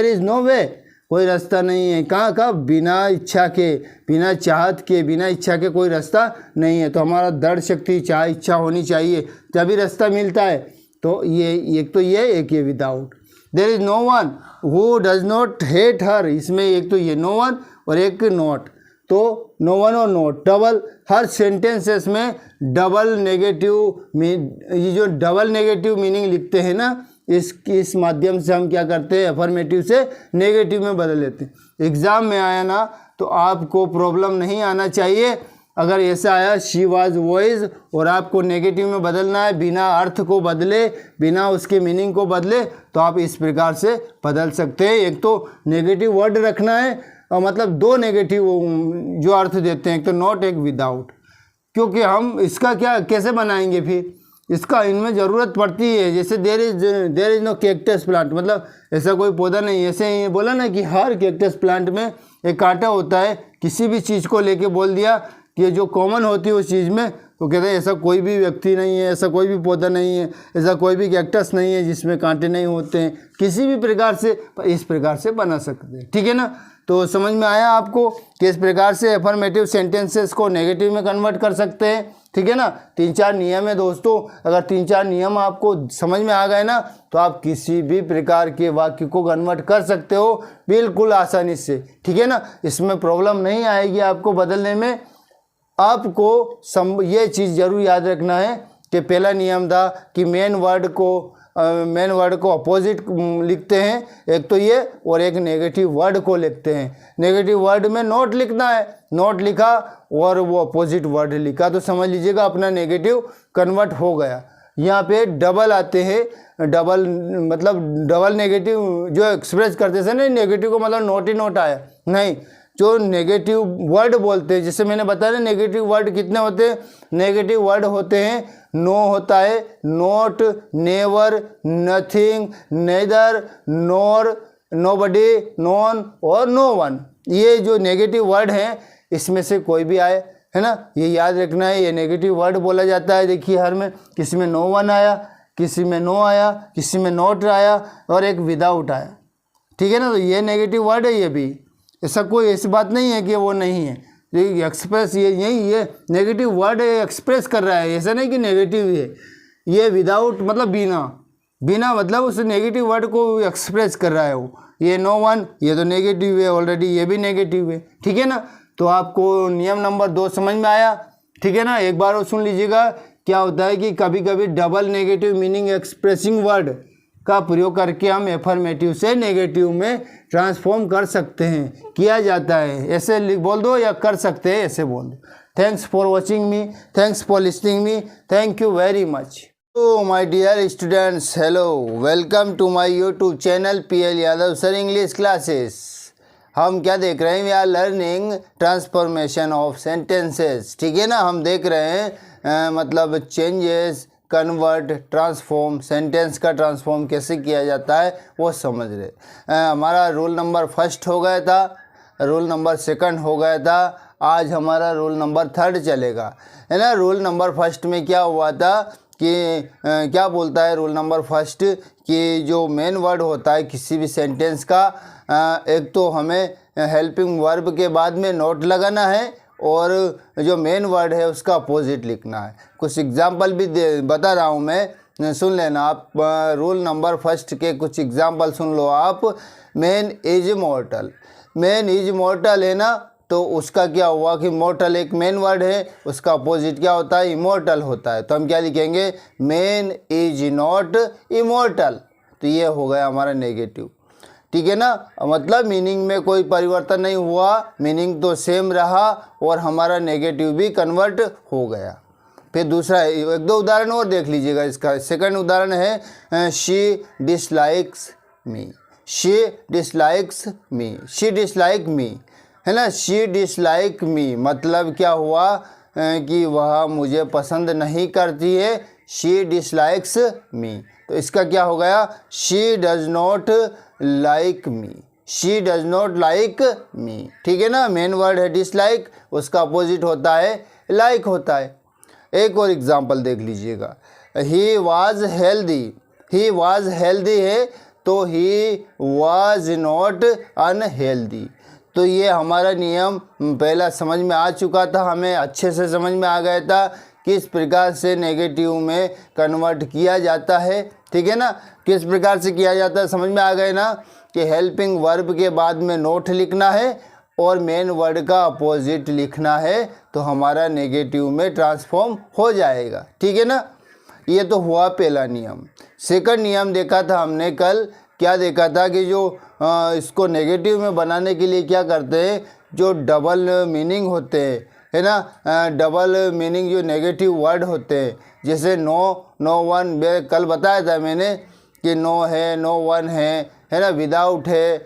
इज़ नो वे, कोई रास्ता नहीं है, कहाँ का, बिना इच्छा के, बिना चाहत के, बिना इच्छा के कोई रास्ता नहीं है। तो हमारा दृढ़ शक्ति इच्छा होनी चाहिए तभी रास्ता मिलता है। तो ये एक तो ये, एक ये without. There is no one who does not hate her, इसमें एक तो ये नो वन और एक नॉट, तो नो वन और नॉट, डबल, हर सेंटेंसेस में डबल नेगेटिव, ये जो डबल नेगेटिव मीनिंग लिखते हैं ना, इस माध्यम से हम क्या करते हैं, अफर्मेटिव से नेगेटिव में बदल लेते हैं। एग्ज़ाम में आया ना तो आपको प्रॉब्लम नहीं आना चाहिए अगर ऐसा आया शी वाज वॉइस और आपको नेगेटिव में बदलना है, बिना अर्थ को बदले, बिना उसके मीनिंग को बदले, तो आप इस प्रकार से बदल सकते हैं। एक तो नेगेटिव वर्ड रखना है और मतलब 2 नेगेटिव जो अर्थ देते हैं, एक तो नॉट, एक विदाउट, क्योंकि हम इसका क्या कैसे बनाएंगे फिर, इसका इनमें ज़रूरत पड़ती है। जैसे there is no cactus plant, मतलब ऐसा कोई पौधा नहीं। ऐसे ही बोला ना कि हर कैक्टस प्लांट में एक कांटा होता है, किसी भी चीज़ को लेके बोल दिया कि जो कॉमन होती है उस चीज़ में, तो कहते हैं ऐसा कोई भी व्यक्ति नहीं है, ऐसा कोई भी पौधा नहीं है, ऐसा कोई भी कैक्टस नहीं है जिसमें कांटे नहीं होते हैं। किसी भी प्रकार से इस प्रकार से बना सकते हैं, ठीक है ना। तो समझ में आया आपको कि इस प्रकार से अफर्मेटिव सेंटेंसेस को नेगेटिव में कन्वर्ट कर सकते हैं, ठीक है ना। 3-4 नियम है दोस्तों, अगर 3-4 नियम आपको समझ में आ गए ना, तो आप किसी भी प्रकार के वाक्य को कन्वर्ट कर सकते हो बिल्कुल आसानी से, ठीक है ना। इसमें प्रॉब्लम नहीं आएगी आपको बदलने में। आपको ये चीज़ जरूर याद रखना है कि पहला नियम था कि मेन वर्ड को अपोजिट लिखते हैं, एक तो ये और एक नेगेटिव वर्ड को लिखते हैं। नेगेटिव वर्ड में नॉट लिखना है, नॉट लिखा और वो अपोजिट वर्ड लिखा, तो समझ लीजिएगा अपना नेगेटिव कन्वर्ट हो गया। यहाँ पे डबल आते हैं, डबल मतलब डबल नेगेटिव जो एक्सप्रेस करते थे ना, नेगेटिव को मतलब नॉट ही नॉट आया नहीं, जो नेगेटिव वर्ड बोलते हैं, जैसे मैंने बताया ना नेगेटिव वर्ड कितने होते हैं, नेगेटिव वर्ड होते हैं, नो होता है, not, never, nothing, neither, nor, nobody, non और नो वन। ये जो नेगेटिव वर्ड हैं इसमें से कोई भी आए, है ना, ये याद रखना है, ये नेगेटिव वर्ड बोला जाता है। देखिए हर में किसी में नो वन आया, किसी में नो आया, किसी में नॉट आया और एक विदाउट आया, ठीक है ना। तो ये नेगेटिव वर्ड है, ये भी ऐसा कोई ऐसी बात नहीं है कि वो नहीं है, ये एक्सप्रेस ये नेगेटिव वर्ड एक्सप्रेस कर रहा है, ऐसा नहीं कि नेगेटिव है। ये विदाउट मतलब बिना मतलब उस नेगेटिव वर्ड को एक्सप्रेस कर रहा है वो। ये नो वन, ये तो नेगेटिव है ऑलरेडी, ये भी नेगेटिव है, ठीक है ना। तो आपको नियम नंबर 2 समझ में आया, ठीक है ना। एक बार और सुन लीजिएगा। क्या होता है कि कभी कभी double negative meaning expressing word का प्रयोग करके हम एफर्मेटिव से नेगेटिव में ट्रांसफॉर्म कर सकते हैं, किया जाता है। ऐसे बोल दो या कर सकते हैं, ऐसे बोल दो। Thanks for watching me, thanks for listening me, thank you very much. तो my dear students, hello, welcome to my YouTube channel PL Yadav sir English classes. हम क्या देख रहे हैं? We are learning transformation of sentences, ठीक है ना। हम देख रहे हैं मतलब चेंजेस, कन्वर्ट, ट्रांसफॉर्म, सेंटेंस का ट्रांसफॉर्म कैसे किया जाता है वो समझ रहे। हमारा रूल नंबर 1 हो गया था, रूल नंबर 2 हो गया था, आज हमारा रूल नंबर 3 चलेगा, है ना। रूल नंबर 1 में क्या हुआ था कि क्या बोलता है रूल नंबर 1 कि जो मेन वर्ड होता है किसी भी सेंटेंस का, एक तो हमें हेल्पिंग वर्ब के बाद में नोट लगाना है और जो मेन वर्ड है उसका अपोजिट लिखना है। कुछ एग्जाम्पल भी बता रहा हूँ मैं, सुन लेना आप। रूल नंबर 1 के कुछ एग्जाम्पल सुन लो आप। मैन इज मॉर्टल, मैन इज मॉर्टल है ना, तो उसका क्या हुआ कि मॉर्टल एक मेन वर्ड है, उसका अपोजिट क्या होता है? इमॉर्टल होता है। तो हम क्या लिखेंगे? Man is not immortal. तो ये हो गया हमारा नेगेटिव, ठीक है ना। मतलब मीनिंग में कोई परिवर्तन नहीं हुआ, मीनिंग तो सेम रहा और हमारा नेगेटिव भी कन्वर्ट हो गया। फिर दूसरा 1-2 उदाहरण और देख लीजिएगा इसका। सेकंड उदाहरण है she dislikes me, she dislikes me, she dislike me, है ना। शी डिसलाइक मी मतलब क्या हुआ कि वह मुझे पसंद नहीं करती है। शी डिसलाइक्स मी, तो इसका क्या हो गया? She does not like me, she does not like me, ठीक है ना। मेन वर्ड है डिसलाइक, उसका अपोजिट होता है लाइक होता है। एक और एग्जांपल देख लीजिएगा। ही was healthy, he was healthy है तो ही वाज नॉट अनहेल्दी। तो ये हमारा नियम पहला समझ में आ चुका था, हमें अच्छे से समझ में आ गया था किस प्रकार से नेगेटिव में कन्वर्ट किया जाता है, ठीक है ना। किस प्रकार से किया जाता है समझ में आ गए ना, कि हेल्पिंग वर्ब के बाद में नोट लिखना है और मेन वर्ड का अपोजिट लिखना है, तो हमारा नेगेटिव में ट्रांसफॉर्म हो जाएगा, ठीक है ना। ये तो हुआ पहला नियम। सेकंड नियम देखा था हमने कल, क्या देखा था कि जो इसको नेगेटिव में बनाने के लिए क्या करते हैं, जो डबल मीनिंग होते हैं, है ना, डबल मीनिंग जो नेगेटिव वर्ड होते हैं, जैसे नो, नो वन, कल बताया था मैंने कि नो है, नो वन है ना, विदाउट है,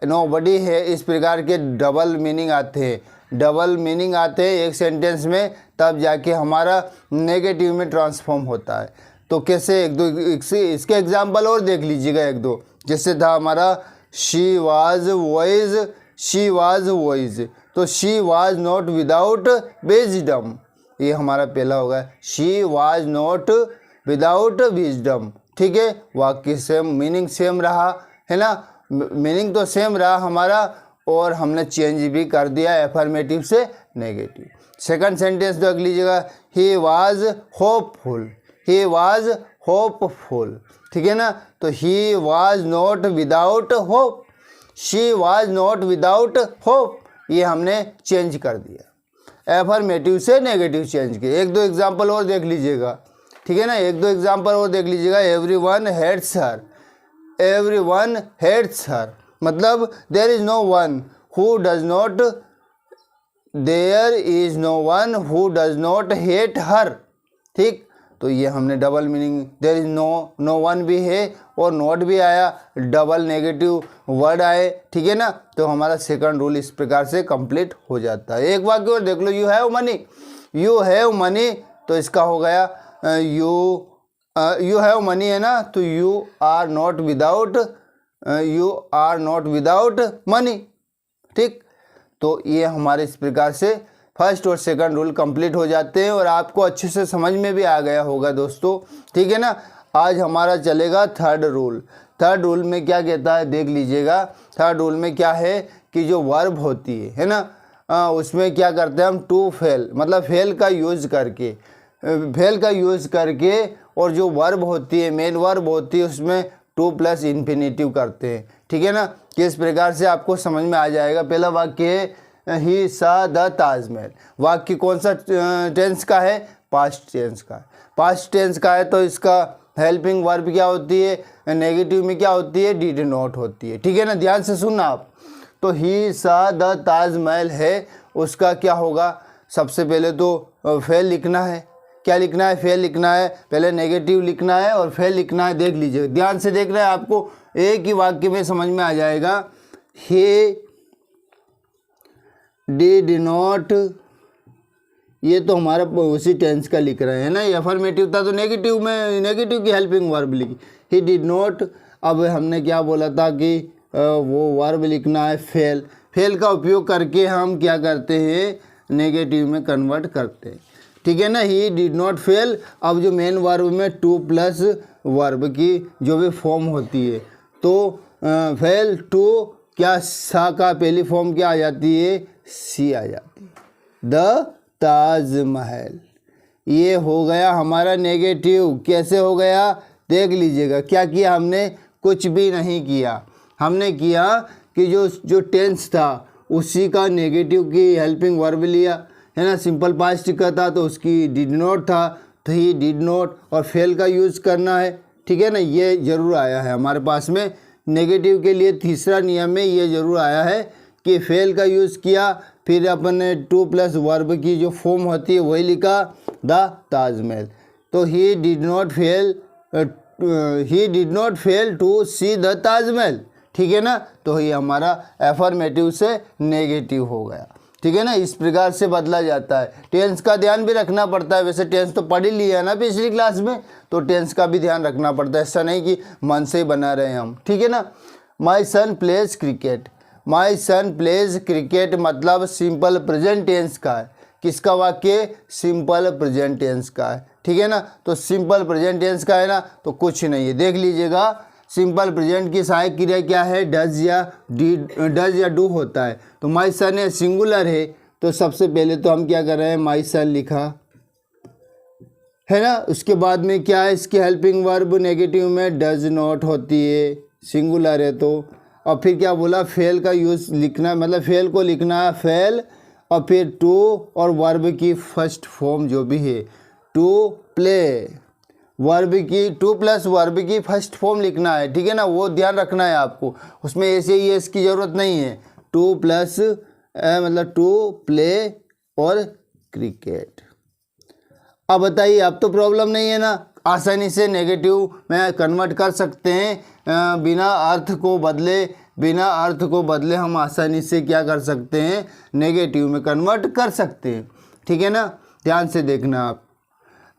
नो बडी है, इस प्रकार के डबल मीनिंग आते हैं। डबल मीनिंग आते हैं एक सेंटेंस में, तब जाके हमारा नेगेटिव में ट्रांसफॉर्म होता है। तो कैसे? 1-2 इसके एग्जाम्पल और देख लीजिएगा 1-2। जैसे था हमारा she was wise, she was wise, तो she was not without wisdom, ये हमारा पहला होगा। She was not without wisdom, ठीक है। वाक्य सेम, मीनिंग सेम रहा, है ना, मीनिंग तो सेम रहा हमारा, और हमने चेंज भी कर दिया एफर्मेटिव से नेगेटिव। सेकंड सेंटेंस देख लीजिएगा। He was hopeful, he was hopeful, ठीक है ना। तो he was not without hope, she was not without hope, ये हमने चेंज कर दिया, एफर्मेटिव से नेगेटिव चेंज किया। 1-2 एग्जाम्पल और देख लीजिएगा, ठीक है ना। 1-2 एग्जाम्पल और देख लीजिएगा। Everyone hates her, everyone hates her मतलब there is no one who does not, there is no one who does not hate her, ठीक। तो ये हमने double meaning, there is no, no one भी है और नॉट भी आया, डबल नेगेटिव वर्ड आए, ठीक है ना। तो हमारा सेकंड रूल इस प्रकार से कंप्लीट हो जाता है। एक वाक्य और देख लो। You have money, you have money, तो इसका हो गया यू हैव मनी है ना, तो you are not without, you are not without money, ठीक। तो ये हमारे इस प्रकार से फर्स्ट और सेकंड रूल कंप्लीट हो जाते हैं और आपको अच्छे से समझ में भी आ गया होगा दोस्तों, ठीक है ना। आज हमारा चलेगा थर्ड रूल। थर्ड रूल में क्या कहता है देख लीजिएगा। थर्ड रूल में क्या है कि जो वर्ब होती है ना, उसमें क्या करते हैं हम? टू फेल, मतलब फेल का यूज़ करके, फेल का यूज़ करके, और जो वर्ब होती है, मेन वर्ब होती है, उसमें टू प्लस इन्फिनेटिव करते हैं, ठीक है ना। किस प्रकार से आपको समझ में आ जाएगा। पहला वाक्य है ही सा द ताजमहल। वाक्य कौन सा टेंस का है? पास्ट टेंस का है। पास्ट टेंस का है तो इसका हेल्पिंग वर्ब क्या होती है? नेगेटिव में क्या होती है? डिड नॉट होती है। ठीक है ना, ध्यान से सुनना आप। तो ही सा द ताजमहल है, उसका क्या होगा? सबसे पहले तो फेल लिखना है। क्या लिखना है? फेल लिखना है। पहले नेगेटिव लिखना है और फेल लिखना है। देख लीजिए, ध्यान से देख रहे हैं, आपको एक ही वाक्य में समझ में आ जाएगा। ही डिड नॉट, ये तो हमारा उसी टेंस का लिख रहे हैं ना, ये अफर्मेटिव था तो नेगेटिव में नेगेटिव की हेल्पिंग वर्ब लिखी। ही डिड नॉट। अब हमने क्या बोला था कि वो वर्ब लिखना है फेल। फेल का उपयोग करके हम क्या करते हैं? नेगेटिव में कन्वर्ट करते हैं। ठीक है ना, ही डिड नॉट फेल। अब जो मेन वर्ब में टू प्लस वर्ब की जो भी फॉर्म होती है, तो फेल टू क्या सा का पहली फॉर्म क्या आ जाती है? सी आ जाती है। द ताजमहल, ये हो गया हमारा नेगेटिव। कैसे हो गया? देख लीजिएगा, क्या किया हमने? कुछ भी नहीं किया। हमने किया कि जो टेंस था उसी का नेगेटिव की हेल्पिंग वर्ब लिया, है ना। सिंपल पास्ट का था तो उसकी डिड नॉट था, तो ही डिड नॉट, और फेल का यूज़ करना है। ठीक है ना, ये ज़रूर आया है हमारे पास में। नेगेटिव के लिए तीसरा नियम में ये ज़रूर आया है कि फेल का यूज़ किया, फिर अपन ने टू प्लस वर्ब की जो फॉर्म होती है वही लिखा, द ताजमहल। तो he did not fail to see the Taj Mahal. ठीक है ना, तो ये हमारा एफर्मेटिव से नेगेटिव हो गया। ठीक है ना, इस प्रकार से बदला जाता है। टेंस का ध्यान भी रखना पड़ता है। वैसे टेंस तो पढ़ ही लिया है ना पिछली क्लास में, तो टेंस का भी ध्यान रखना पड़ता है। ऐसा नहीं कि मन से ही बना रहे हम। ठीक है ना। माई सन प्लेज क्रिकेट। माई सन प्लेज क्रिकेट मतलब सिंपल प्रेजेंट टेंस का है। किसका वाक्य? सिंपल प्रेजेंट टेंस का है। ठीक है ना, तो सिंपल प्रेजेंट टेंस का है ना, तो कुछ नहीं है। देख लीजिएगा, सिंपल प्रेजेंट की सहायक क्रिया क्या है? डज या डू होता है। तो माई सन है, सिंगुलर है, तो सबसे पहले तो हम क्या कर रहे हैं? माई सन लिखा है ना। उसके बाद में क्या है? इसकी हेल्पिंग वर्ब नेगेटिव में डज नॉट होती है, सिंगुलर है तो। और फिर क्या बोला? फेल का यूज़ लिखना, मतलब फेल को लिखना है फेल, और फिर टू और वर्ब की फर्स्ट फॉर्म जो भी है टू प्ले, वर्ब की टू प्लस वर्ब की फर्स्ट फॉर्म लिखना है। ठीक है ना, वो ध्यान रखना है आपको। उसमें ऐसे ही इसकी ज़रूरत नहीं है। टू प्लस मतलब टू प्ले और क्रिकेट। अब बताइए, अब तो प्रॉब्लम नहीं है ना, आसानी से नेगेटिव में कन्वर्ट कर सकते हैं। बिना अर्थ को बदले हम आसानी से क्या कर सकते हैं? नेगेटिव में कन्वर्ट कर सकते हैं। ठीक है ना, ध्यान से देखना आप।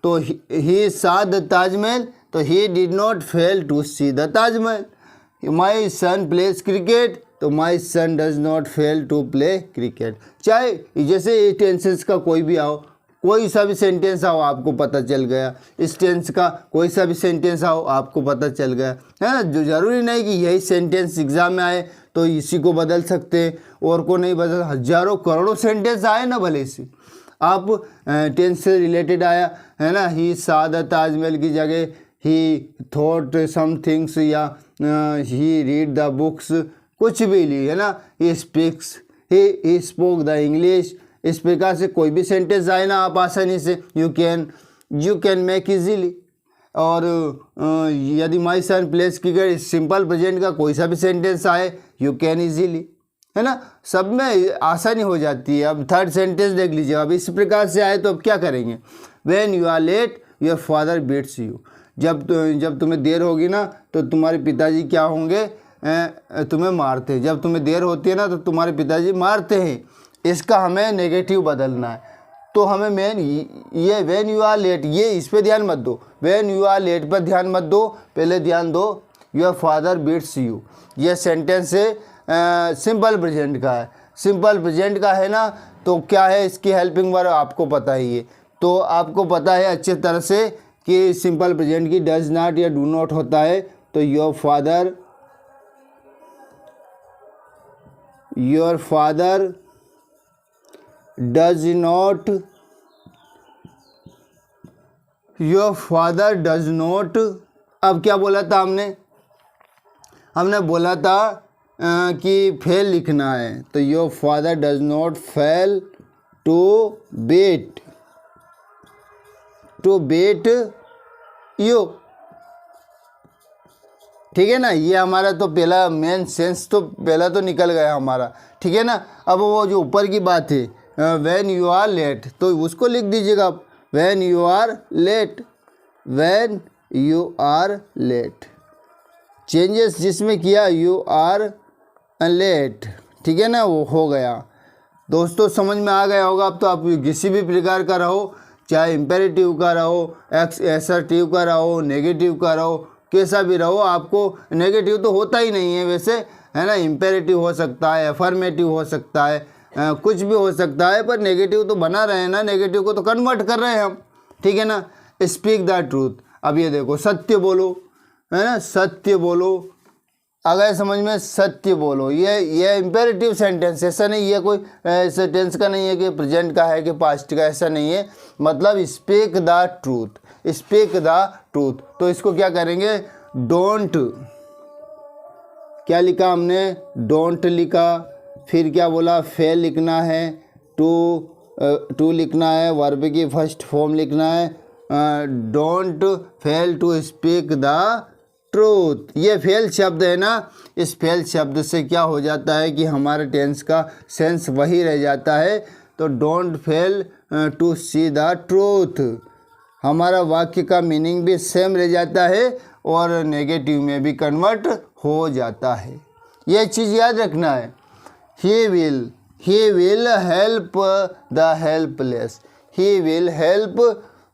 तो ही सा द ताजमहल, तो he did not fail to see the Taj Mahal. My son plays cricket, तो my son does not fail to play cricket. चाहे जैसे टेंसेस का कोई भी आओ, कोई सा भी सेंटेंस आओ, आपको पता चल गया। इस टेंस का कोई सा भी सेंटेंस आओ, आपको पता चल गया, है ना। जो ज़रूरी नहीं कि यही सेंटेंस एग्ज़ाम में आए तो इसी को बदल सकते हैं और को नहीं बदल। हजारों करोड़ों सेंटेंस आए ना भले से, आप टेंस से रिलेटेड आया है ना। ही सा द ताजमहल की जगह ही थॉट सम थिंग्स, या ही रीड द बुक्स, कुछ भी ली, है ना। He speaks, he spoke the English. इस प्रकार से कोई भी सेंटेंस आए ना, आप आसानी से यू कैन मेक इजीली। और यदि माई सन प्लेस क्रिकेट, सिंपल प्रेजेंट का कोई सा भी सेंटेंस आए, यू कैन इजीली, है ना, सब में आसानी हो जाती है। अब थर्ड सेंटेंस देख लीजिए। अब इस प्रकार से आए तो अब क्या करेंगे? When you are late your father beats you. जब तुम्हें देर होगी ना तो तुम्हारे पिताजी क्या होंगे? तुम्हें मारते हैं। जब तुम्हें देर होती है ना तो तुम्हारे पिताजी मारते हैं। इसका हमें नेगेटिव बदलना है। तो हमें मेन ये व्हेन यू आर लेट, ये इस पर ध्यान मत दो। व्हेन यू आर लेट पर ध्यान मत दो, पहले ध्यान दो योर फादर बीट्स यू। ये सेंटेंस है सिंपल प्रेजेंट का है। सिंपल प्रेजेंट का है ना, तो क्या है इसकी हेल्पिंग वर्ब? आपको पता ही है। तो आपको पता है अच्छे तरह से कि सिंपल प्रेजेंट की डज नॉट या डू नॉट होता है। तो your father does not, your father does not. अब क्या बोला था हमने बोला था कि फेल लिखना है, तो your father does not fail to beat you. ठीक है ना, ये हमारा तो पहला मेन सेंस तो पहला तो निकल गया हमारा। ठीक है ना, अब वो जो ऊपर की बात है व्हेन यू आर लेट, तो उसको लिख दीजिएगा आप when you are late, when you are late. Changes जिसमें किया यू आर लेट, ठीक है ना, वो हो गया। दोस्तों समझ में आ गया होगा। अब तो आप किसी भी प्रकार का रहो, चाहे इम्पेरेटिव का रहो, असर्टिव का रहो, नेगेटिव का रहो, कैसा भी रहो, आपको नेगेटिव तो होता ही नहीं है वैसे, है ना। इम्पेरेटिव हो सकता है, अफर्मेटिव हो सकता है, कुछ भी हो सकता है, पर नेगेटिव तो बना रहे हैं ना, नेगेटिव को तो कन्वर्ट कर रहे हैं हम। ठीक है ना, स्पीक द ट्रूथ। अब ये देखो सत्य बोलो, है ना, सत्य बोलो। अगर समझ में, सत्य बोलो, ये इम्पेरेटिव सेंटेंस, ऐसा नहीं है कोई ऐसे टेंस का नहीं है कि प्रेजेंट का है कि पास्ट का, ऐसा नहीं है। मतलब speak the truth, speak the truth. तो इसको क्या करेंगे, डोंट, क्या लिखा हमने, डोंट लिखा, फिर क्या बोला, फेल लिखना है, टू लिखना है, वर्ब की फर्स्ट फॉर्म लिखना है, don't fail to speak the truth. ये फेल शब्द है ना, इस फेल शब्द से क्या हो जाता है कि हमारे टेंस का सेंस वही रह जाता है। तो don't fail to see the truth, हमारा वाक्य का मीनिंग भी सेम रह जाता है और नेगेटिव में भी कन्वर्ट हो जाता है। ये चीज़ याद रखना है। ही will help the helpless, he will help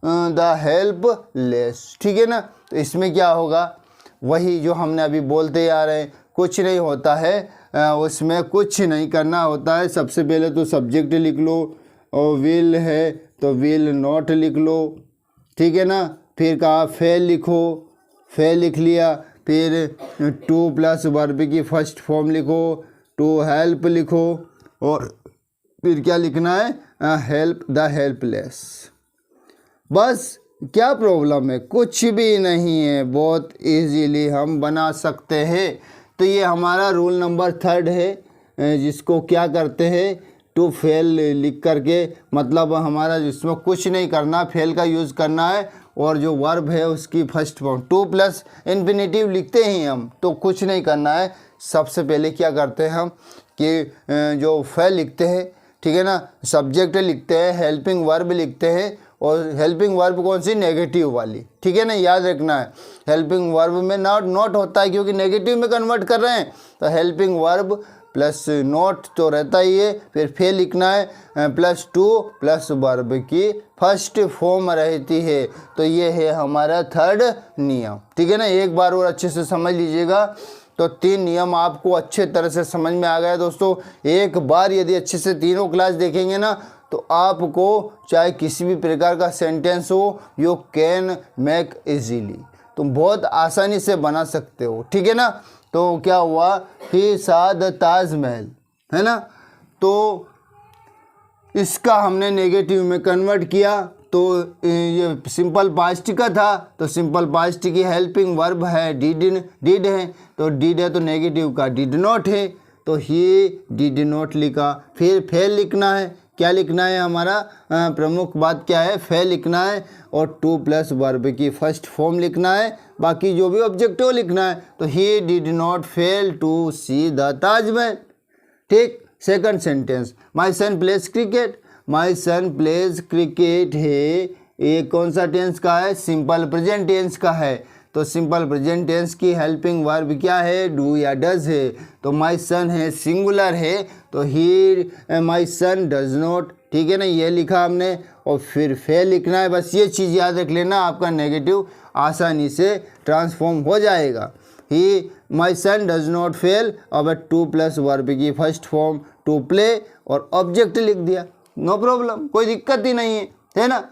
the helpless. ठीक है ना, तो इसमें क्या होगा, वही जो हमने अभी बोलते आ रहे हैं, कुछ नहीं होता है उसमें, कुछ नहीं करना होता है। सबसे पहले तो सब्जेक्ट लिख लो, और विल है तो विल नॉट लिख लो। ठीक है ना, फिर कहा फेल लिखो, फेल लिख लिया, फिर टू प्लस वर्ब की फर्स्ट फॉर्म लिखो, टू हेल्प लिखो, और फिर क्या लिखना है, हेल्प द हेल्पलेस। बस क्या प्रॉब्लम है, कुछ भी नहीं है, बहुत इजीली हम बना सकते हैं। तो ये हमारा रूल नंबर 3 है, जिसको क्या करते हैं, टू फेल लिख करके, मतलब हमारा जिसमें कुछ नहीं करना, फेल का यूज़ करना है, और जो वर्ब है उसकी first form two plus infinitive लिखते हैं हम, तो कुछ नहीं करना है। सबसे पहले क्या करते हैं हम कि जो फेल लिखते हैं, ठीक है ना, सब्जेक्ट लिखते हैं, हेल्पिंग वर्ब लिखते हैं, और हेल्पिंग वर्ब कौन सी, नेगेटिव वाली। ठीक है ना, याद रखना है। हेल्पिंग वर्ब में नॉट होता है क्योंकि नेगेटिव में कन्वर्ट कर रहे हैं, तो हेल्पिंग वर्ब प्लस नॉट तो रहता ही है, फिर फेल लिखना है, प्लस टू प्लस वर्ब की फर्स्ट फॉर्म रहती है। तो ये है हमारा 3rd नियम। ठीक है ना, एक बार और अच्छे से समझ लीजिएगा। तो 3 नियम आपको अच्छे तरह से समझ में आ गया दोस्तों। एक बार यदि अच्छे से तीनों क्लास देखेंगे ना, तो आपको चाहे किसी भी प्रकार का सेंटेंस हो, यू कैन मेक इजीली, तुम बहुत आसानी से बना सकते हो। ठीक है ना, तो क्या हुआ, ही saw the ताजमहल, है ना, तो इसका हमने नेगेटिव में कन्वर्ट किया। तो ये सिंपल पास्ट का था, तो सिंपल पास्ट की हेल्पिंग वर्ब है डिड है, तो डिड है तो नेगेटिव का डिड नॉट है, तो ही डिड नॉट लिखा। फिर फेल लिखना है, क्या लिखना है, हमारा प्रमुख बात क्या है, फेल लिखना है, और टू प्लस वर्ब की फर्स्ट फॉर्म लिखना है, बाकी जो भी ऑब्जेक्टिव लिखना है। तो he did not fail to see the Taj Mahal. ठीक, second sentence, my son plays cricket, my son plays cricket है, ये कौन सा टेंस का है, सिंपल प्रेजेंट टेंस का है। तो सिंपल प्रेजेंट टेंस की हेल्पिंग वर्ब क्या है, डू या डज है। तो माय सन है, सिंगुलर है, तो ही माय सन डज नॉट। ठीक है ना, ये लिखा हमने, और फिर फेल लिखना है। बस ये चीज़ याद रख लेना, आपका नेगेटिव आसानी से ट्रांसफॉर्म हो जाएगा। He my son does not fail, अब टू प्लस वर्ब की फर्स्ट फॉर्म टू प्ले, और ऑब्जेक्ट लिख दिया, नो प्रॉब्लम, कोई दिक्कत ही नहीं है ना।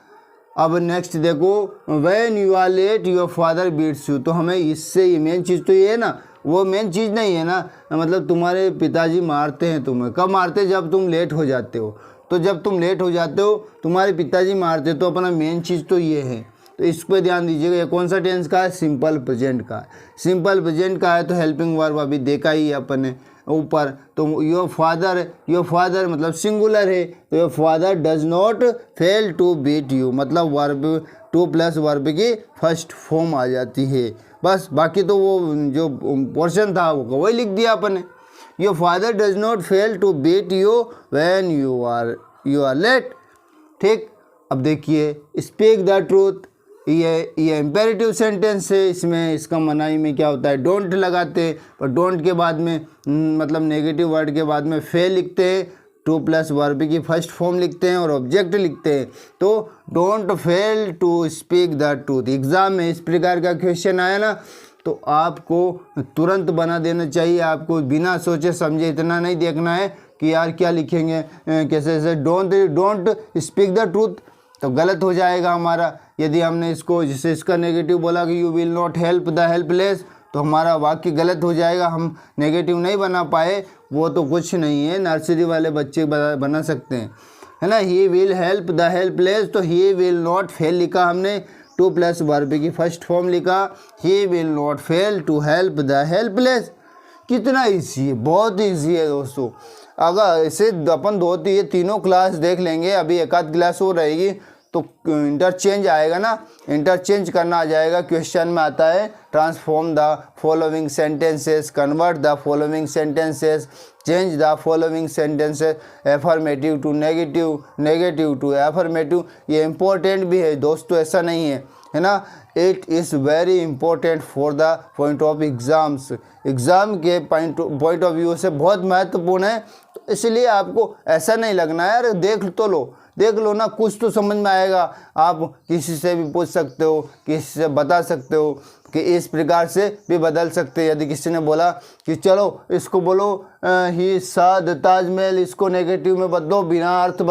अब नेक्स्ट देखो, when you are late your father beats you. तो हमें इससे मेन चीज़ तो ये है ना, वो मेन चीज़ नहीं है ना, मतलब तुम्हारे पिताजी मारते हैं तुम्हें, कब मारते हैं, जब तुम लेट हो जाते हो। तो जब तुम लेट हो जाते हो तुम्हारे पिताजी मारते, तो अपना मेन चीज़ तो ये है। तो इस पर ध्यान दीजिएगा। ये कौन सा टेंस का है, सिंपल प्रेजेंट का है। सिंपल प्रेजेंट का है तो हेल्पिंग वर्ब अभी देखा ही अपन ने, ऊपर, तो योर फादर मतलब सिंगुलर है, तो your father does not fail to beat you, मतलब वर्ब टू प्लस वर्ब की फर्स्ट फॉर्म आ जाती है। बस बाकी तो वो जो पोर्शन था वो वही लिख दिया अपन ने। Your father does not fail to beat you when you are late. ठीक, अब देखिए स्पीक द ट्रूथ, ये इम्पेरेटिव सेंटेंस है, इसमें इसका मनाही में क्या होता है, डोंट लगाते हैं, पर डोंट के बाद में मतलब नेगेटिव वर्ड के बाद में फेल लिखते हैं, टू प्लस वर्ब की फर्स्ट फॉर्म लिखते हैं और ऑब्जेक्ट लिखते हैं। तो don't fail to speak the truth. Exam में इस प्रकार का क्वेश्चन आया ना तो आपको तुरंत बना देना चाहिए, आपको बिना सोचे समझे इतना नहीं देखना है कि यार क्या लिखेंगे कैसे ऐसे, डोंट स्पीक द ट्रूथ तो गलत हो जाएगा हमारा। यदि हमने इसको जैसे इसका नेगेटिव बोला कि you will not help the helpless, तो हमारा वाक्य गलत हो जाएगा, हम नेगेटिव नहीं बना पाए, वो तो कुछ नहीं है, नर्सरी वाले बच्चे बना सकते हैं, है ना। He will help the helpless, तो ही विल नॉट फेल लिखा हमने, टू प्लस वर्ब की फर्स्ट फॉर्म लिखा, he will not fail to help the helpless. कितना ईजी है, बहुत ईजी है दोस्तों। अगर इसे अपन ये तीनों क्लास देख लेंगे, अभी एक आध क्लास हो रहेगी तो इंटरचेंज आएगा ना, इंटरचेंज करना आ जाएगा। क्वेश्चन में आता है transform the following sentences, convert the following sentences, change the following sentences, affirmative to negative, negative to affirmative. ये इम्पोर्टेंट भी है दोस्तों, ऐसा नहीं है ना। It is very important for the point of exams, exam के पॉइंट ऑफ व्यू से बहुत महत्वपूर्ण है। तो इसलिए आपको ऐसा नहीं लगना है यार देख लो ना, कुछ तो समझ में आएगा। आप किसी से भी पूछ सकते हो, किसी से बता सकते हो कि इस प्रकार से भी बदल सकते हैं। यदि किसी ने बोला कि चलो इसको बोलो ही सा द ताजमहल, इसको नेगेटिव में बदलो, बिना अर्थ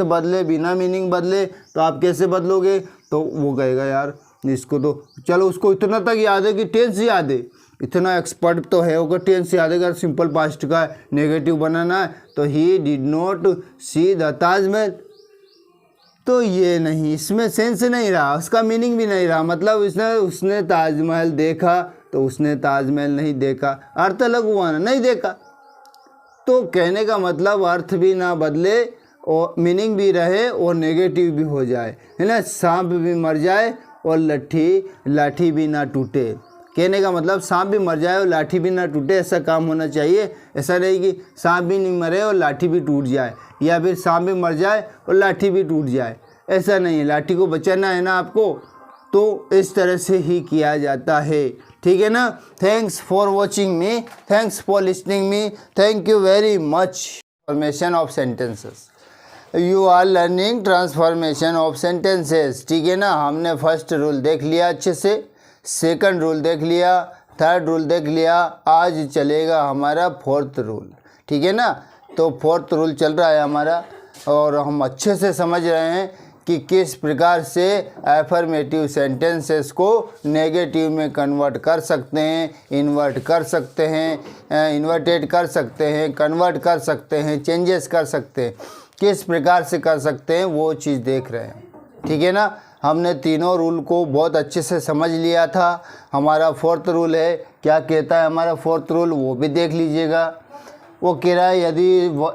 बदले, बिना मीनिंग बदले, तो आप कैसे बदलोगे? तो वो कहेगा यार इसको तो चलो, उसको इतना तक याद है कि टेंस याद है, इतना एक्सपर्ट तो है होगा, टेंस याद है। अगर सिंपल पास्ट का नेगेटिव बनाना है तो he did not C the Taj Mahal, तो ये नहीं, इसमें सेंस नहीं रहा, उसका मीनिंग भी नहीं रहा। मतलब उसने ताजमहल देखा तो उसने ताजमहल नहीं देखा, अर्थ अलग हुआ ना, नहीं देखा। तो कहने का मतलब अर्थ भी ना बदले और मीनिंग भी रहे और नेगेटिव भी हो जाए, है ना। सांप भी मर जाए और लाठी भी ना टूटे। कहने का मतलब सांप भी मर जाए और लाठी भी ना टूटे, ऐसा काम होना चाहिए। ऐसा नहीं कि सांप भी नहीं मरे और लाठी भी टूट जाए, या फिर सांप भी मर जाए और लाठी भी टूट जाए, ऐसा नहीं है। लाठी को बचाना है ना आपको, तो इस तरह से ही किया जाता है, ठीक है ना। Thanks for watching me, thanks for listening me, thank you very much. Transformation of sentences, you are learning transformation of sentences, ठीक है ना। हमने फर्स्ट रूल देख लिया अच्छे से, सेकंड रूल देख लिया, थर्ड रूल देख लिया, आज चलेगा हमारा फोर्थ रूल, ठीक है ना। तो फोर्थ रूल चल रहा है हमारा और हम अच्छे से समझ रहे हैं कि किस प्रकार से एफर्मेटिव सेंटेंसेस को नेगेटिव में कन्वर्ट कर सकते हैं, इन्वर्ट कर सकते हैं, इन्वर्टेड कर सकते हैं, कन्वर्ट कर सकते हैं, चेंजेस कर सकते हैं, किस प्रकार से कर सकते हैं वो चीज़ देख रहे हैं, ठीक है ना। हमने तीनों रूल को बहुत अच्छे से समझ लिया था। हमारा फोर्थ रूल है, क्या कहता है हमारा फोर्थ रूल वो भी देख लीजिएगा। वो कह रहा है यदि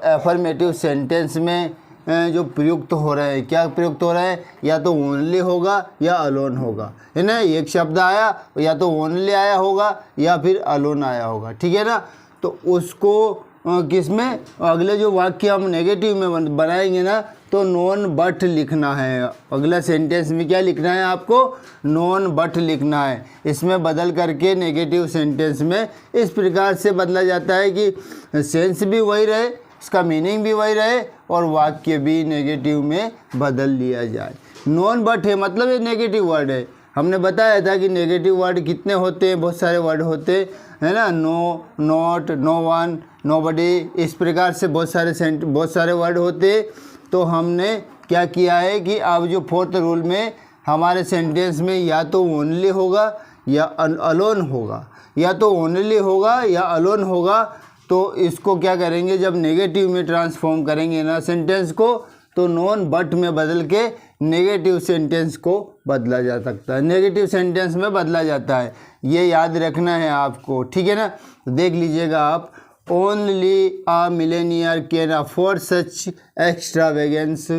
एफर्मेटिव सेंटेंस में जो प्रयुक्त हो रहे हैं, क्या प्रयुक्त हो रहे हैं, या तो ओनली होगा या अलोन होगा, है ना। एक शब्द आया या तो ओनली आया होगा या फिर अलोन आया होगा, ठीक है ना। तो उसको किसमें, अगले जो वाक्य हम नेगेटिव में बनाएंगे ना, तो नॉन बट लिखना है। अगला सेंटेंस में क्या लिखना है आपको, नॉन बट लिखना है। इसमें बदल करके नेगेटिव सेंटेंस में इस प्रकार से बदला जाता है कि सेंस भी वही रहे, इसका मीनिंग भी वही रहे और वाक्य भी नेगेटिव में बदल लिया जाए। नॉन बट है मतलब ये नेगेटिव वर्ड है। हमने बताया था कि नेगेटिव वर्ड कितने होते हैं, बहुत सारे वर्ड होते हैं, है ना। No, not, no one, nobody, इस प्रकार से बहुत सारे वर्ड होते हैं। तो हमने क्या किया है कि अब जो फोर्थ रूल में हमारे सेंटेंस में या तो ओनली होगा या अलोन होगा, या तो ओनली होगा या अलोन होगा। तो इसको क्या करेंगे, जब नेगेटिव में ट्रांसफॉर्म करेंगे ना सेंटेंस को, तो नॉन बट में बदल के नेगेटिव सेंटेंस को बदला जा सकता है, नेगेटिव सेंटेंस में बदला जाता है। ये याद रखना है आपको, ठीक है ना। देख लीजिएगा आप only a millionaire can afford such extravagance,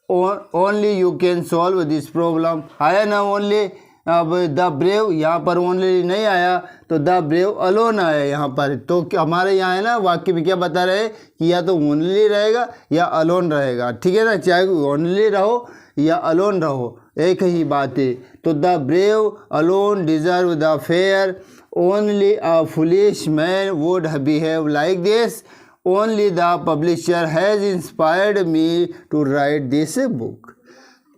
only you can solve this problem. आया ना ओनली, अब द ब्रेव यहाँ पर ओनली नहीं आया तो द ब्रेव अलोन आया यहाँ पर। तो हमारे यहाँ है ना वाक्य में क्या बता रहे हैं कि या तो ओनली रहेगा या अलोन रहेगा, ठीक है ना, चाहे ओनली रहो या अलोन रहो एक ही बात है। तो the brave alone deserve the fair, only a foolish man would behave like this, only the publisher has inspired me to write this book.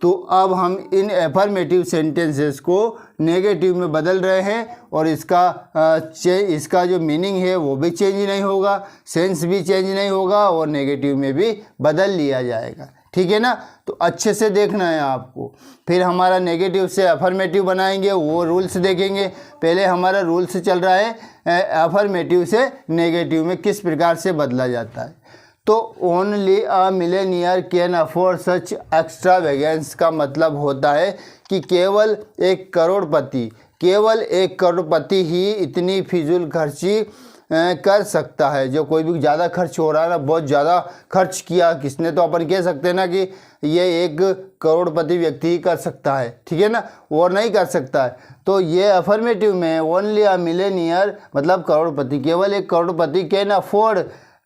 तो अब हम इन एफर्मेटिव सेंटेंसेस को नेगेटिव में बदल रहे हैं और इसका जो मीनिंग है वो भी चेंज नहीं होगा, सेंस भी चेंज नहीं होगा और नेगेटिव में भी बदल लिया जाएगा, ठीक है ना। तो अच्छे से देखना है आपको। फिर हमारा नेगेटिव से अफर्मेटिव बनाएंगे, वो रूल्स देखेंगे। पहले हमारा रूल्स चल रहा है अफर्मेटिव से नेगेटिव में किस प्रकार से बदला जाता है। तो only a millionaire can afford such extravagance का मतलब होता है कि केवल एक करोड़पति ही इतनी फिजूल खर्ची कर सकता है। जो कोई भी ज़्यादा खर्च हो रहा है ना, बहुत ज़्यादा खर्च किया किसने, तो अपन कह सकते हैं ना कि ये एक करोड़पति व्यक्ति ही कर सकता है, ठीक है ना, और नहीं कर सकता है। तो ये अफर्मेटिव में ओनली अ मिलेनियर मतलब करोड़पति, केवल एक करोड़पति कैन अफोर्ड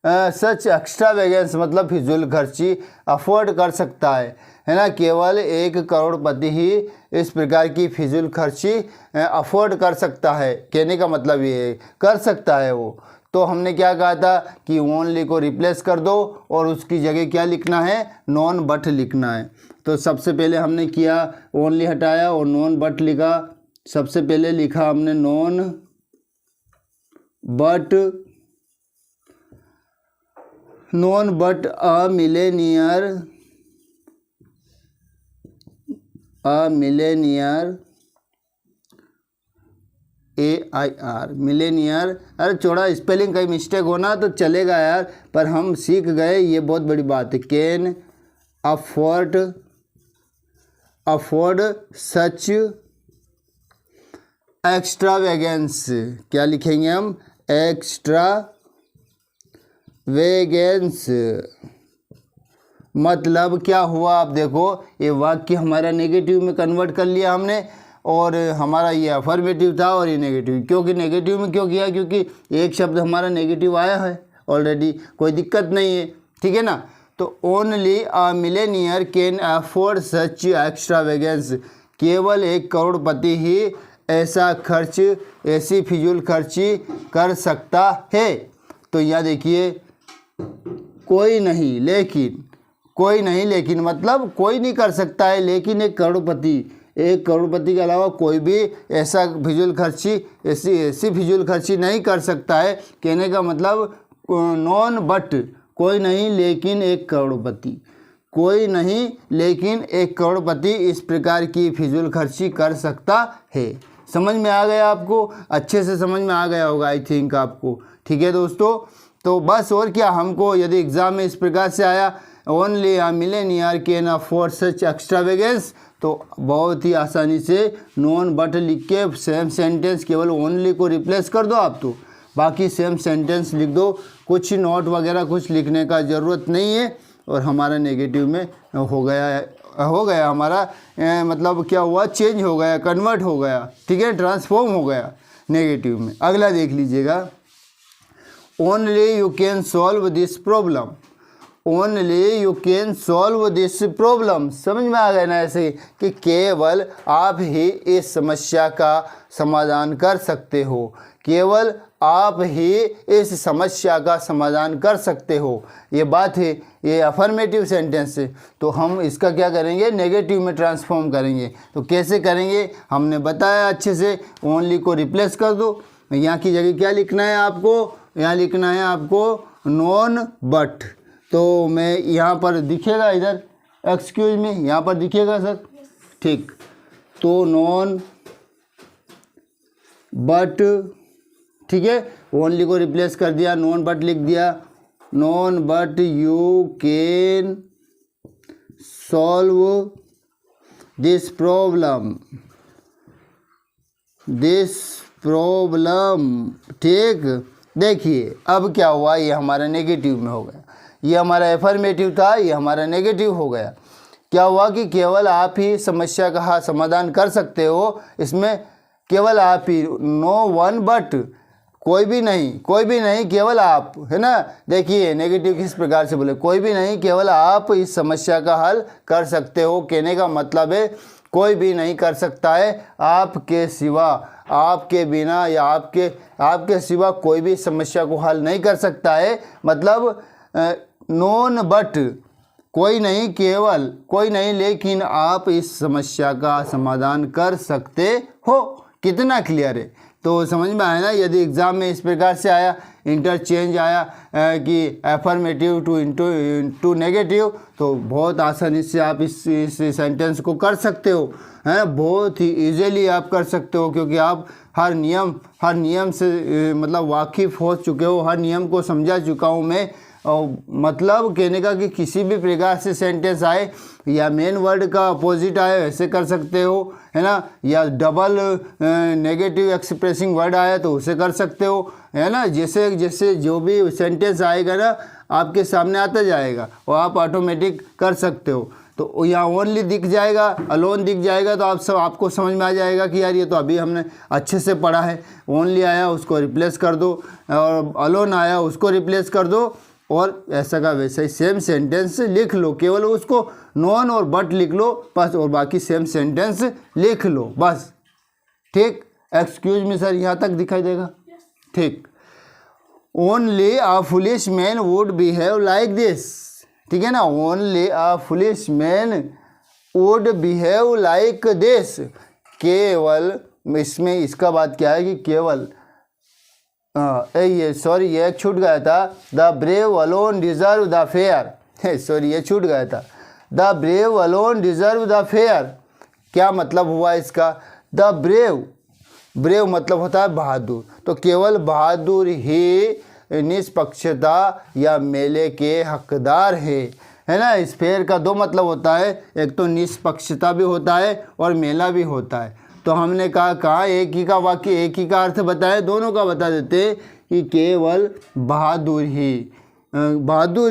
सच एक्स्ट्रावेगेंस मतलब फिजूल खर्ची अफोर्ड कर सकता है ना। केवल एक करोड़पति ही इस प्रकार की फिजूल खर्ची अफोर्ड कर सकता है, कहने का मतलब ये है कर सकता है वो। तो हमने क्या कहा था कि ओनली को रिप्लेस कर दो और उसकी जगह क्या लिखना है, नॉन बट लिखना है। तो सबसे पहले हमने किया ओनली हटाया और नॉन बट लिखा। सबसे पहले लिखा हमने non but a millionaire AIR Millionaire. अरे छोड़ा, स्पेलिंग कहीं मिस्टेक होना तो चलेगा यार, पर हम सीख गए, ये बहुत बड़ी बात है। कैन अफोर्ड सच एक्स्ट्रावेगेंस, क्या लिखेंगे हम, एक्स्ट्रावेगेंस। मतलब क्या हुआ, आप देखो ये वाक्य हमारा नेगेटिव में कन्वर्ट कर लिया हमने और हमारा ये अफर्मेटिव था और ये नेगेटिव। क्योंकि नेगेटिव में क्यों किया, क्योंकि एक शब्द हमारा नेगेटिव आया है ऑलरेडी, कोई दिक्कत नहीं है, ठीक है ना। तो only a millionaire can afford such extravagance, केवल एक करोड़पति ही ऐसा खर्च, ऐसी फिजूल खर्ची कर सकता है। तो यहाँ देखिए कोई नहीं लेकिन मतलब कोई नहीं कर सकता है, लेकिन एक करोड़पति के अलावा कोई भी ऐसा फिजूल खर्ची ऐसी फिजूल खर्ची नहीं कर सकता है। कहने का मतलब नॉन बट कोई नहीं लेकिन एक करोड़पति इस प्रकार की फिजूल खर्ची कर सकता है। समझ में आ गया आपको, अच्छे से समझ में आ गया होगा आई थिंक आपको, ठीक है दोस्तों। तो बस और क्या, हमको यदि एग्ज़ाम में इस प्रकार से आया only a millionaire can afford such extravagance, तो बहुत ही आसानी से नॉन बट लिख के सेम सेंटेंस केवल ओनली को रिप्लेस कर दो आप, तो बाकी सेम सेंटेंस लिख दो, कुछ नोट वगैरह कुछ लिखने का ज़रूरत नहीं है। और हमारा नेगेटिव में हो गया हमारा मतलब क्या हुआ, चेंज हो गया, कन्वर्ट हो गया, ठीक है, ट्रांसफॉर्म हो गया नेगेटिव में। अगला देख लीजिएगा, only you can solve this problem, समझ में आ गया ना, ऐसे कि केवल आप ही इस समस्या का समाधान कर सकते हो, केवल आप ही इस समस्या का समाधान कर सकते हो। ये बात है, ये अफर्मेटिव सेंटेंस है। तो हम इसका क्या करेंगे, नेगेटिव में ट्रांसफॉर्म करेंगे। तो कैसे करेंगे हमने बताया अच्छे से, ओनली को रिप्लेस कर दो। यहाँ की जगह क्या लिखना है आपको, यहाँ लिखना है आपको नॉन बट। तो मैं यहाँ पर दिखेगा, इधर एक्सक्यूज मी, यहाँ पर दिखेगा सर, ठीक। तो नॉन बट, ठीक है, ओनली को रिप्लेस कर दिया, नॉन बट लिख दिया, non but you can solve this problem, ठीक। देखिए अब क्या हुआ, ये हमारा नेगेटिव में हो गया, ये हमारा एफर्मेटिव था, ये हमारा नेगेटिव हो गया। क्या हुआ कि केवल आप ही समस्या का समाधान कर सकते हो, इसमें केवल आप ही, नो वन बट, कोई भी नहीं केवल आप, है ना। देखिए नेगेटिव किस प्रकार से बोले, कोई भी नहीं केवल आप इस समस्या का हल कर सकते हो। कहने का मतलब है कोई भी नहीं कर सकता है आपके सिवा, आपके बिना या आपके सिवा कोई भी समस्या को हल नहीं कर सकता है। मतलब नॉन बट, कोई नहीं केवल, कोई नहीं लेकिन आप इस समस्या का समाधान कर सकते हो। कितना क्लियर है, तो समझ में आया ना। यदि एग्ज़ाम में इस प्रकार से आया, इंटरचेंज आया कि एफर्मेटिव टू नेगेटिव, तो बहुत आसानी से आप इस सेंटेंस को कर सकते हो, है, बहुत ही इजीली आप कर सकते हो, क्योंकि आप हर नियम से मतलब वाकिफ़ हो चुके हो, हर नियम को समझा चुका हूँ मैं। और मतलब कहने का कि किसी भी प्रकार से सेंटेंस आए या मेन वर्ड का अपोजिट आए वैसे कर सकते हो, है ना, या डबल नेगेटिव एक्सप्रेसिंग वर्ड आया तो उसे कर सकते हो, है ना। जैसे जैसे जो भी सेंटेंस आएगा ना आपके सामने आता जाएगा और आप ऑटोमेटिक कर सकते हो। तो यहाँ ओनली दिख जाएगा, अलोन दिख जाएगा, तो आपको समझ में आ जाएगा कि यार ये तो अभी हमने अच्छे से पढ़ा है। ओनली आया उसको रिप्लेस कर दो, और अलोन आया उसको रिप्लेस कर दो, और ऐसा का वैसा ही सेम सेंटेंस लिख लो। केवल उसको नॉन और बट लिख लो बस, और बाकी सेम सेंटेंस लिख लो बस। ठीक, एक्सक्यूज मी सर, यहाँ तक दिखाई देगा? ठीक। Only a foolish man would behave like this, ठीक है ना। Only a foolish man would behave like this, केवल, इसमें इसका बात क्या है कि केवल ये सॉरी ये छूट गया था, the brave alone deserve the fair, sorry ये छूट गया था, the brave alone deserve the fair. क्या मतलब हुआ इसका? द ब्रेव मतलब होता है बहादुर, तो केवल बहादुर ही निष्पक्षता या मेले के हकदार है ना। इस फेयर का दो मतलब होता है, एक तो निष्पक्षता भी होता है और मेला भी होता है। तो हमने कहा एक ही का वाक्य एक ही का अर्थ बताए, दोनों का बता देते कि केवल बहादुर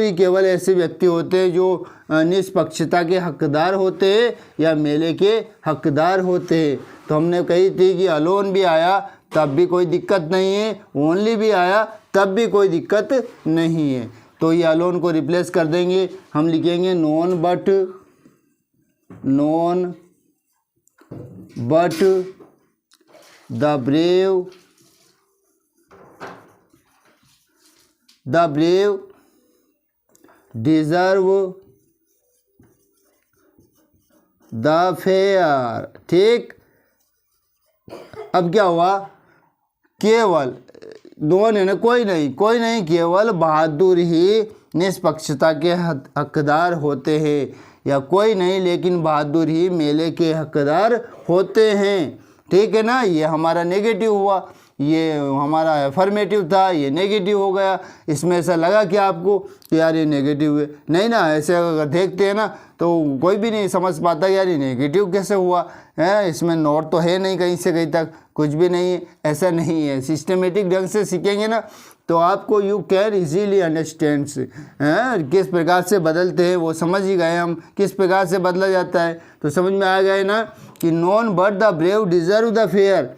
ही केवल ऐसे व्यक्ति होते हैं जो निष्पक्षता के हकदार होते हैं या मेले के हकदार होते हैं। तो हमने कही थी कि अलोन भी आया तब भी कोई दिक्कत नहीं है, ओनली भी आया तब भी कोई दिक्कत नहीं है। तो ये अलोन को रिप्लेस कर देंगे, हम लिखेंगे non but the brave deserve the fair. ठीक, अब क्या हुआ? केवल नॉन है ना, कोई नहीं केवल बहादुर ही निष्पक्षता के हकदार होते हैं, या कोई नहीं लेकिन बहादुर ही मेले के हकदार होते हैं। ठीक है ना। ये हमारा नेगेटिव हुआ, ये हमारा एफर्मेटिव था, ये नेगेटिव हो गया। इसमें ऐसा लगा कि आपको कि यार ये नेगेटिव है, नहीं ना। ऐसे अगर देखते हैं ना तो कोई भी नहीं समझ पाता यार ये नेगेटिव कैसे हुआ है, इसमें नोट तो है नहीं कहीं से कहीं तक, कुछ भी नहीं है, ऐसा नहीं है। सिस्टमेटिक ढंग से सीखेंगे ना तो आपको यू कैन इजीली अंडरस्टैंड किस प्रकार से बदलते हैं, वो समझ ही गए हम किस प्रकार से बदला जाता है। तो समझ में आ गए ना कि non but the brave deserve the fair,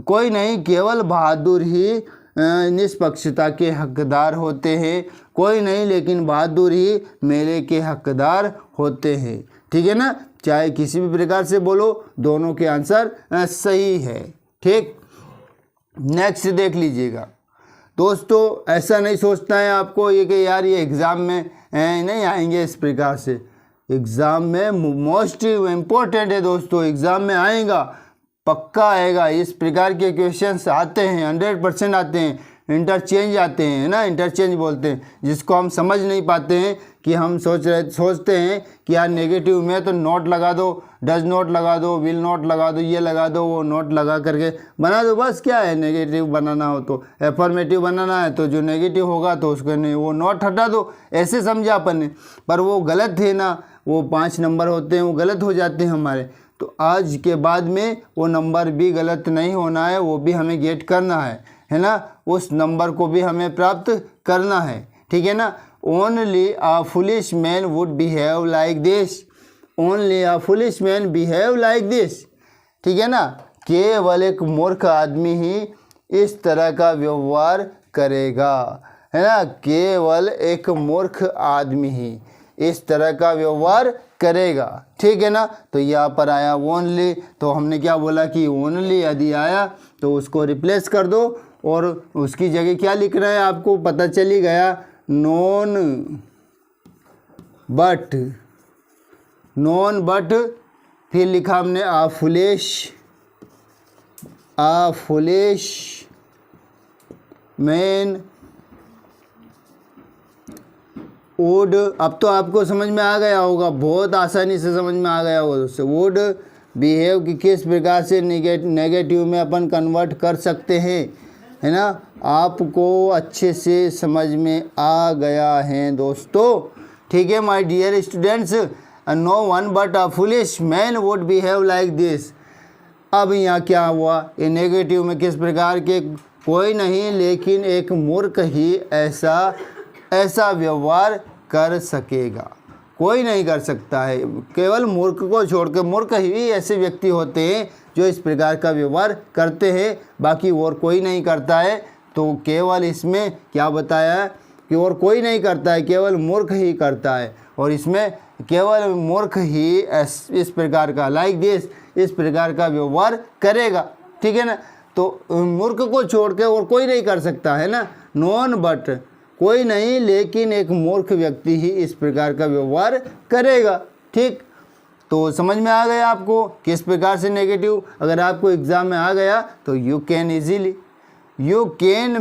कोई नहीं केवल बहादुर ही निष्पक्षता के हकदार होते हैं, कोई नहीं लेकिन बहादुर ही मेले के हकदार होते हैं। ठीक है ना, चाहे किसी भी प्रकार से बोलो, दोनों के आंसर सही है। ठीक, नेक्स्ट देख लीजिएगा दोस्तों। ऐसा नहीं सोचना है आपको ये कि यार ये एग्ज़ाम में नहीं आएंगे, इस प्रकार से एग्ज़ाम में मोस्ट इम्पोर्टेंट है दोस्तों, एग्ज़ाम में आएगा, पक्का आएगा। इस प्रकार के क्वेश्चंस आते हैं, 100% आते हैं। इंटरचेंज आते हैं ना, इंटरचेंज बोलते हैं, जिसको हम समझ नहीं पाते हैं कि हम सोचते हैं कि यार नेगेटिव में तो नोट लगा दो, डज नोट लगा दो, विल नोट लगा दो, ये लगा दो, वो नोट लगा करके बना दो, बस क्या है। नेगेटिव बनाना हो तो एफर्मेटिव बनाना है तो जो नेगेटिव होगा तो उसको नहीं, वो नोट हटा दो, ऐसे समझा अपन ने। पर वो गलत है ना, वो 5 नंबर होते हैं, वो गलत हो जाते हैं हमारे। तो आज के बाद में वो नंबर भी गलत नहीं होना है, वो भी हमें गेट करना है है ना, उस नंबर को भी हमें प्राप्त करना है, ठीक है ना। Only a foolish man would behave like this, only a foolish man behave like this, ठीक है ना। केवल एक मूर्ख आदमी ही इस तरह का व्यवहार करेगा, है ना, केवल एक मूर्ख आदमी ही इस तरह का व्यवहार करेगा, ठीक है ना। तो यहाँ पर आया ओनली, तो हमने क्या बोला कि ओनली यदि आया तो उसको रिप्लेस कर दो और उसकी जगह क्या लिखना है आपको पता चल ही गया, नॉन बट, नॉन बट, फिर लिखा हमने आ फुलिश मैन वुड, अब तो आपको समझ में आ गया होगा, बहुत आसानी से समझ में आ गया होगा दोस्तों। वुड बिहेव कि किस प्रकार से नेगेटिव में अपन कन्वर्ट कर सकते हैं, है ना, आपको अच्छे से समझ में आ गया है दोस्तों, ठीक है my dear students. No one but a foolish man would behave like this. अब यहाँ क्या हुआ, ये नेगेटिव में किस प्रकार के, कोई नहीं लेकिन एक मूर्ख ही ऐसा व्यवहार कर सकेगा, कोई नहीं कर सकता है, केवल मूर्ख को छोड़कर, मूर्ख ही ऐसे व्यक्ति होते हैं जो इस प्रकार का व्यवहार करते हैं, बाकी और कोई नहीं करता है। तो केवल इसमें क्या बताया है कि और कोई नहीं करता है, केवल मूर्ख ही करता है, और इसमें केवल मूर्ख ही इस प्रकार का लाइक दिस, इस प्रकार का व्यवहार करेगा, ठीक है ना। तो मूर्ख को छोड़ के और कोई नहीं कर सकता है ना, नॉन बट, कोई नहीं लेकिन एक मूर्ख व्यक्ति ही इस प्रकार का व्यवहार करेगा, ठीक। तो समझ में आ गया आपको किस प्रकार से नेगेटिव, अगर आपको एग्जाम में आ गया तो यू कैन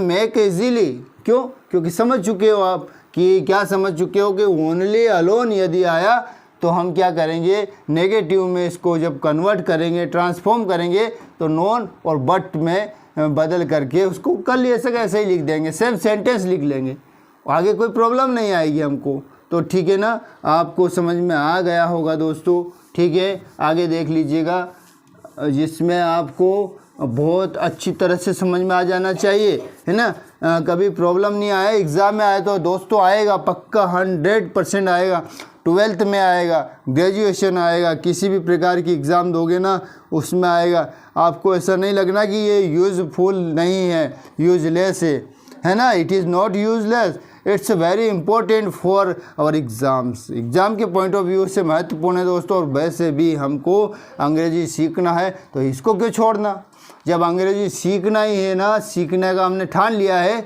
मेक इजीली, क्यों, क्योंकि समझ चुके हो आप कि क्या समझ चुके हो कि ओनली अलोन यदि आया तो हम क्या करेंगे, नेगेटिव में इसको जब कन्वर्ट करेंगे, ट्रांसफॉर्म करेंगे, तो नॉन और बट में बदल करके उसको कल ऐसे ही लिख देंगे, सेम सेंटेंस लिख लेंगे, आगे कोई प्रॉब्लम नहीं आएगी हमको। तो ठीक है ना, आपको समझ में आ गया होगा दोस्तों, ठीक है। आगे देख लीजिएगा जिसमें आपको बहुत अच्छी तरह से समझ में आ जाना चाहिए, है ना, कभी प्रॉब्लम नहीं आए, एग्ज़ाम में आए तो दोस्तों आएगा पक्का, 100% आएगा, 12th में आएगा, ग्रेजुएशन आएगा, किसी भी प्रकार की एग्ज़ाम दोगे ना उसमें आएगा। आपको ऐसा नहीं लगना कि ये यूज़फुल नहीं है, यूजलेस है ना, it is not useless, it's very important for our exams, exam के पॉइंट ऑफ व्यू से महत्वपूर्ण है दोस्तों। और वैसे भी हमको अंग्रेजी सीखना है तो इसको क्यों छोड़ना, जब अंग्रेजी सीखना ही है ना, सीखने का हमने ठान लिया है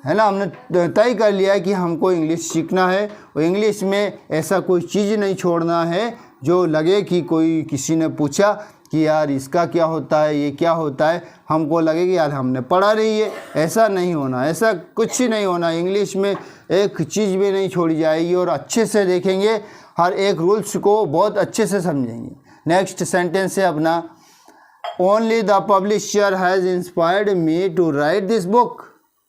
ना, हमने तय कर लिया है कि हमको इंग्लिश सीखना है, और इंग्लिश में ऐसा कोई चीज़ नहीं छोड़ना है जो लगे कि कोई किसी ने पूछा कि यार इसका क्या होता है, ये क्या होता है, हमको लगे कि यार हमने पढ़ा नहीं है, ऐसा नहीं होना, ऐसा कुछ ही नहीं होना। इंग्लिश में एक चीज़ भी नहीं छोड़ी जाएगी और अच्छे से देखेंगे, हर एक रूल्स को बहुत अच्छे से समझेंगे। नेक्स्ट सेंटेंस है अपना, only the publisher has inspired me to write this book,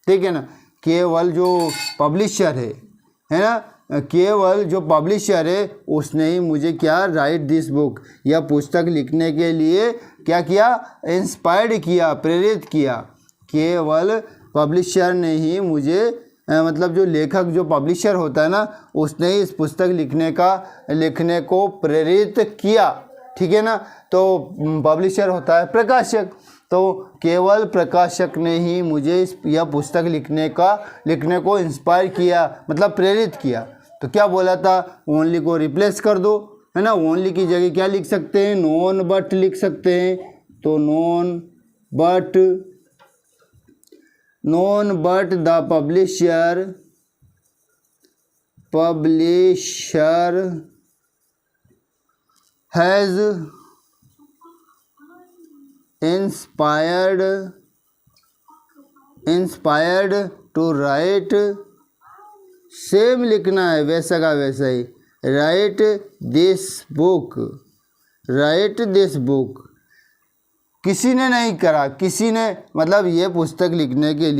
ठीक है ना, केवल जो पब्लिशर है ना, केवल जो पब्लिशर है उसने ही मुझे क्या राइट दिस बुक, यह पुस्तक लिखने के लिए क्या किया, इंस्पायर्ड किया, प्रेरित किया, केवल पब्लिशर ने ही मुझे मतलब जो लेखक जो पब्लिशर होता है ना उसने ही इस पुस्तक लिखने को प्रेरित किया, ठीक है ना। तो पब्लिशर होता है प्रकाशक, तो केवल प्रकाशक ने ही मुझे यह पुस्तक लिखने को इंस्पायर किया, मतलब प्रेरित किया। तो क्या बोला था, ओनली को रिप्लेस कर दो, है ना, ओनली की जगह क्या लिख सकते हैं, नॉन बट लिख सकते हैं। तो none but the publisher has inspired to write, same लिखना है वैसा का वैसा ही, राइट दिस बुक, किसी ने नहीं करा, किसी ने मतलब ये पुस्तक लिखने के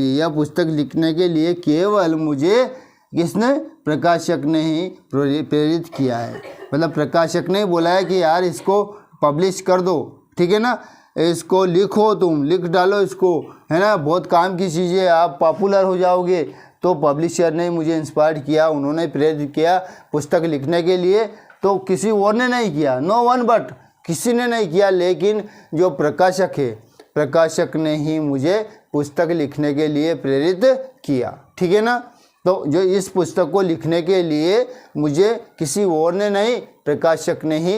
लिए केवल मुझे किसने, प्रकाशक ने ही प्रेरित किया है, मतलब प्रकाशक ने बोला है कि यार इसको पब्लिश कर दो, ठीक है ना। इसको लिखो, तुम लिख डालो इसको, है ना। बहुत काम की चीज़ है, आप पॉपुलर हो जाओगे। तो पब्लिशर ने मुझे इंस्पायर किया, उन्होंने प्रेरित किया पुस्तक लिखने के लिए। तो किसी और ने नहीं किया, नो वन बट, किसी ने नहीं किया, लेकिन जो प्रकाशक है, प्रकाशक ने ही मुझे पुस्तक लिखने के लिए प्रेरित किया, ठीक है ना। तो जो इस पुस्तक को लिखने के लिए मुझे किसी और ने नहीं, प्रकाशक ने ही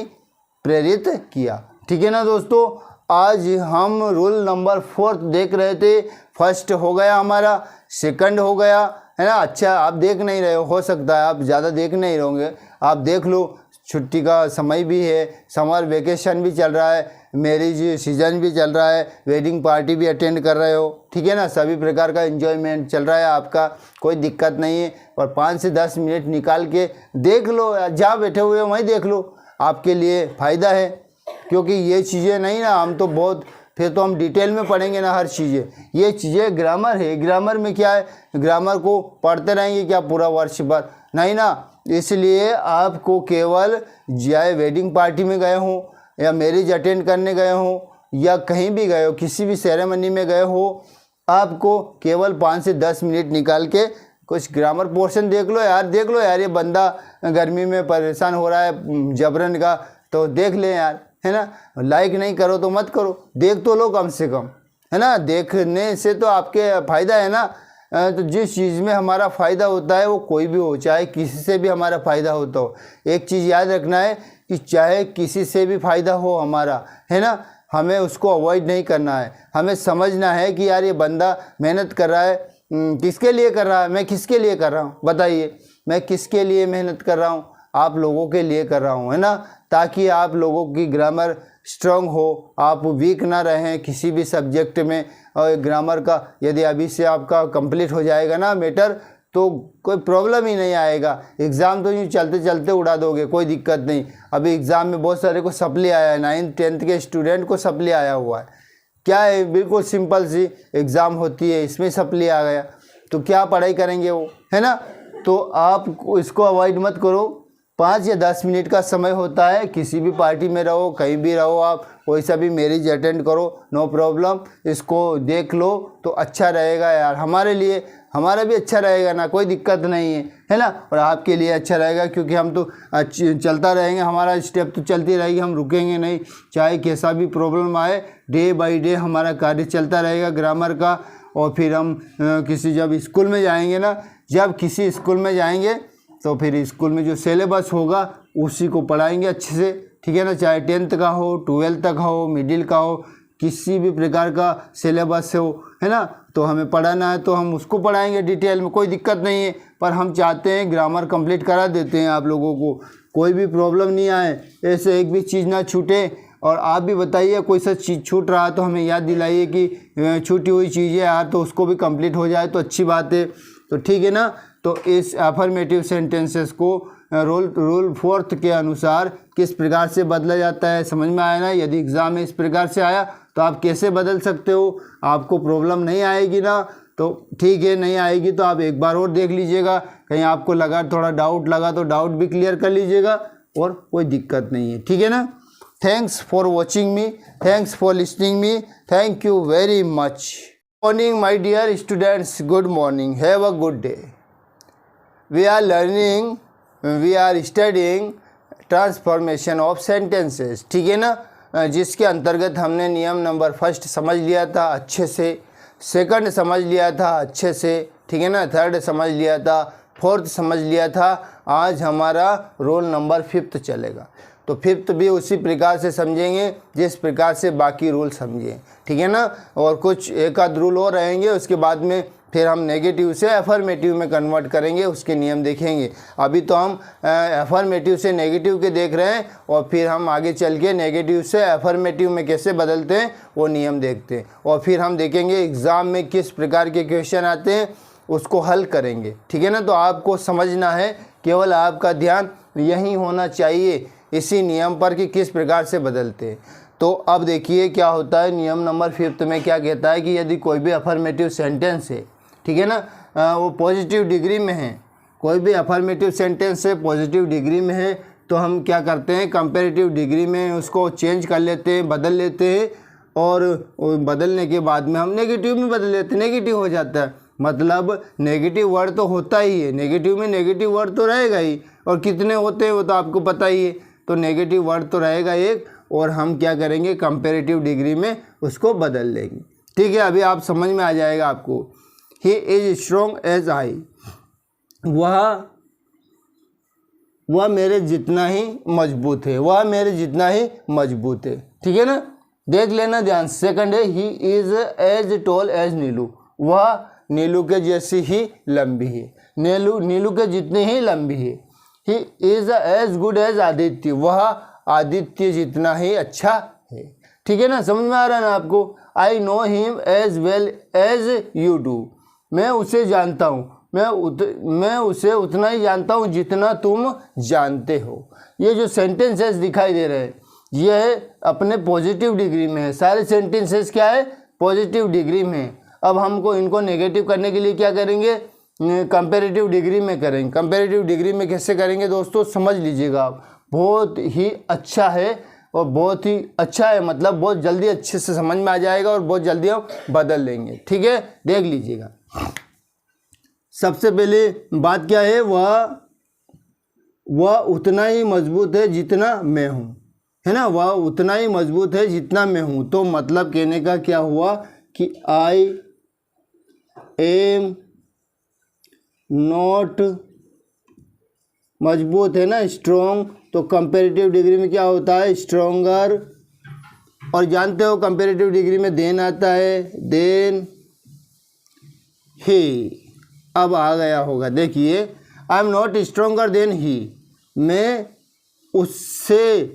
प्रेरित किया, ठीक है ना दोस्तों। आज हम रूल नंबर 4 देख रहे थे। फर्स्ट हो गया हमारा, सेकंड हो गया, है ना। अच्छा, आप देख नहीं रहे हो सकता है आप ज़्यादा देख नहीं रहोगे, आप देख लो, छुट्टी का समय भी है, समर वेकेशन भी चल रहा है, मैरिज सीजन भी चल रहा है, वेडिंग पार्टी भी अटेंड कर रहे हो, ठीक है ना। सभी प्रकार का एंजॉयमेंट चल रहा है आपका, कोई दिक्कत नहीं है। और 5 से 10 मिनट निकाल के देख लो, जहाँ बैठे हुए हो वहीं देख लो, आपके लिए फ़ायदा है। क्योंकि ये चीज़ें नहीं ना, हम तो बहुत, फिर तो हम डिटेल में पढ़ेंगे ना हर चीज़ें। ये चीज़ें ग्रामर है, ग्रामर में क्या है, ग्रामर को पढ़ते रहेंगे क्या पूरा वर्ष भर, नहीं ना। इसलिए आपको केवल, चाहे वेडिंग पार्टी में गए हों या मैरिज अटेंड करने गए हों या कहीं भी गए हो, किसी भी सेरेमनी में गए हो, आपको केवल 5 से 10 मिनट निकाल के कुछ ग्रामर पोर्शन देख लो यार, देख लो यार। ये बंदा गर्मी में परेशान हो रहा है जबरन का, तो देख ले यार, है ना। लाइक नहीं करो तो मत करो, देख तो लो कम से कम, है ना। देखने से तो आपके फ़ायदा है ना। तो जिस चीज़ में हमारा फ़ायदा होता है वो कोई भी हो, चाहे किसी से भी हमारा फ़ायदा होता हो। एक चीज़ याद रखना है कि चाहे किसी से भी फ़ायदा हो हमारा, है ना, हमें उसको अवॉइड नहीं करना है। हमें समझना है कि यार ये बंदा मेहनत कर रहा है, किसके लिए कर रहा है, मैं किसके लिए कर रहा हूँ, बताइए। मैं किसके लिए मेहनत कर रहा हूँ, आप लोगों के लिए कर रहा हूँ, है ना। ताकि आप लोगों की ग्रामर स्ट्रांग हो, आप वीक ना रहें किसी भी सब्जेक्ट में। और ग्रामर का यदि अभी से आपका कंप्लीट हो जाएगा ना मैटर, तो कोई प्रॉब्लम ही नहीं आएगा। एग्ज़ाम तो यूँ चलते चलते उड़ा दोगे, कोई दिक्कत नहीं। अभी एग्ज़ाम में बहुत सारे को सप्ली आया है, 9th 10th के स्टूडेंट को सप्ली आया हुआ है। क्या है, बिल्कुल सिंपल सी एग्ज़ाम होती है, इसमें सप्ली आ गया, तो क्या पढ़ाई करेंगे वो, है ना। तो आप इसको अवॉइड मत करो। 5 या 10 मिनट का समय होता है, किसी भी पार्टी में रहो, कहीं भी रहो, आप कोई सा भी मैरिज अटेंड करो, नो प्रॉब्लम। इसको देख लो तो अच्छा रहेगा यार, हमारे लिए, हमारा भी अच्छा रहेगा ना, कोई दिक्कत नहीं है ना। और आपके लिए अच्छा रहेगा, क्योंकि हम तो चलता रहेंगे, हमारा स्टेप तो चलती रहेगी, हम रुकेंगे नहीं। चाहे कैसा भी प्रॉब्लम आए, डे बाय डे हमारा कार्य चलता रहेगा ग्रामर का। और फिर हम किसी, जब स्कूल में जाएंगे ना, जब किसी स्कूल में जाएंगे तो फिर स्कूल में जो सिलेबस होगा उसी को पढ़ाएंगे अच्छे से, ठीक है ना। चाहे 10th का हो, 12th तक हो, मिडिल का हो, किसी भी प्रकार का सिलेबस हो, है ना। तो हमें पढ़ाना है तो हम उसको पढ़ाएंगे डिटेल में, कोई दिक्कत नहीं है। पर हम चाहते हैं ग्रामर कंप्लीट करा देते हैं आप लोगों को, कोई भी प्रॉब्लम नहीं आए, ऐसे एक भी चीज़ ना छूटे। और आप भी बताइए, कोई सा चीज़ छूट रहा है तो हमें याद दिलाइए कि छूटी हुई चीज़ है यार, तो उसको भी कंप्लीट हो जाए तो अच्छी बात है, तो ठीक है ना। तो इस अफर्मेटिव सेंटेंसेस को रूल 4 के अनुसार किस प्रकार से बदला जाता है, समझ में आया ना। यदि एग्ज़ाम में इस प्रकार से आया तो आप कैसे बदल सकते हो, आपको प्रॉब्लम नहीं आएगी ना, तो ठीक है। नहीं आएगी तो आप एक बार और देख लीजिएगा, कहीं आपको लगा, थोड़ा डाउट लगा तो डाउट भी क्लियर कर लीजिएगा, और कोई दिक्कत नहीं है, ठीक है ना। Thanks for watching me, thanks for listening me, thank you very much. Morning my dear students, good morning, have a good day. We are learning, we are studying transformation of sentences, ठीक है ना। जिसके अंतर्गत हमने नियम number 1 समझ लिया था अच्छे से, 2 समझ लिया था अच्छे से, ठीक है ना, 3 समझ लिया था, 4th समझ लिया था। आज हमारा रोल नंबर 5 चलेगा, तो 5th भी उसी प्रकार से समझेंगे जिस प्रकार से बाकी रूल समझे, ठीक है ना। और कुछ एक आध रूल और रहेंगे, उसके बाद में फिर हम नेगेटिव से अफर्मेटिव में कन्वर्ट करेंगे, उसके नियम देखेंगे। अभी तो हम अफर्मेटिव से नेगेटिव के देख रहे हैं, और फिर हम आगे चल के नेगेटिव से अफर्मेटिव में कैसे बदलते हैं वो नियम देखते हैं। और फिर हम देखेंगे एग्ज़ाम में किस प्रकार के क्वेश्चन आते हैं, उसको हल करेंगे, ठीक है ना। तो आपको समझना है, केवल आपका ध्यान यही होना चाहिए इसी नियम पर कि किस प्रकार से बदलते हैं। तो अब देखिए क्या होता है, नियम नंबर 5 में क्या कहता है कि यदि कोई भी अफर्मेटिव सेंटेंस है, ठीक है ना, वो पॉजिटिव डिग्री में है, कोई भी अफर्मेटिव सेंटेंस है पॉजिटिव डिग्री में है, तो हम क्या करते हैं, कंपैरेटिव डिग्री में उसको चेंज कर लेते हैं, बदल लेते हैं। और बदलने के बाद में हम नेगेटिव में बदल लेते, नेगेटिव हो जाता है। मतलब नेगेटिव वर्ड तो होता ही है, नेगेटिव में नेगेटिव वर्ड तो रहेगा ही, और कितने होते हैं वो तो आपको पता ही है। तो नेगेटिव वर्ड तो रहेगा एक, और हम क्या करेंगे कंपैरेटिव डिग्री में उसको बदल लेंगे। ठीक है, अभी आप समझ में आ जाएगा आपको। He is strong as I, वह मेरे जितना ही मजबूत है, वह मेरे जितना ही मजबूत है। ठीक है ना, देख लेना ध्यान। सेकंड है he is as tall as Neelu, वह नीलू के जैसी ही लंबी है, नीलू के जितनी ही लंबी है। He is as good as Aditya, वह आदित्य जितना ही अच्छा है। ठीक है ना, समझ में आ रहा है ना आपको। I know him as well as you do, मैं उसे जानता हूँ, मैं उसे उतना ही जानता हूँ जितना तुम जानते हो। ये जो सेंटेंसेस दिखाई दे रहे हैं ये अपने पॉजिटिव डिग्री में है। सारे सेंटेंसेस क्या है, पॉजिटिव डिग्री में है। अब हमको इनको नेगेटिव करने के लिए क्या करेंगे, कंपैरेटिव डिग्री में करेंगे। कंपैरेटिव डिग्री में कैसे करेंगे दोस्तों, समझ लीजिएगा आप। बहुत ही अच्छा है, और बहुत ही अच्छा है मतलब बहुत जल्दी अच्छे से समझ में आ जाएगा, और बहुत जल्दी हम बदल लेंगे। ठीक है, देख लीजिएगा। सबसे पहले बात क्या है, वह उतना ही मजबूत है जितना मैं हूँ, है ना। वह उतना ही मजबूत है जितना मैं हूँ। तो मतलब कहने का क्या हुआ कि आई एम नॉट, मजबूत है ना, स्ट्रॉन्ग। तो कंपैरेटिव डिग्री में क्या होता है, स्ट्रॉन्गर। और जानते हो कंपैरेटिव डिग्री में देन आता है, देन ही। अब आ गया होगा, देखिए I am not stronger than he, मैं उससे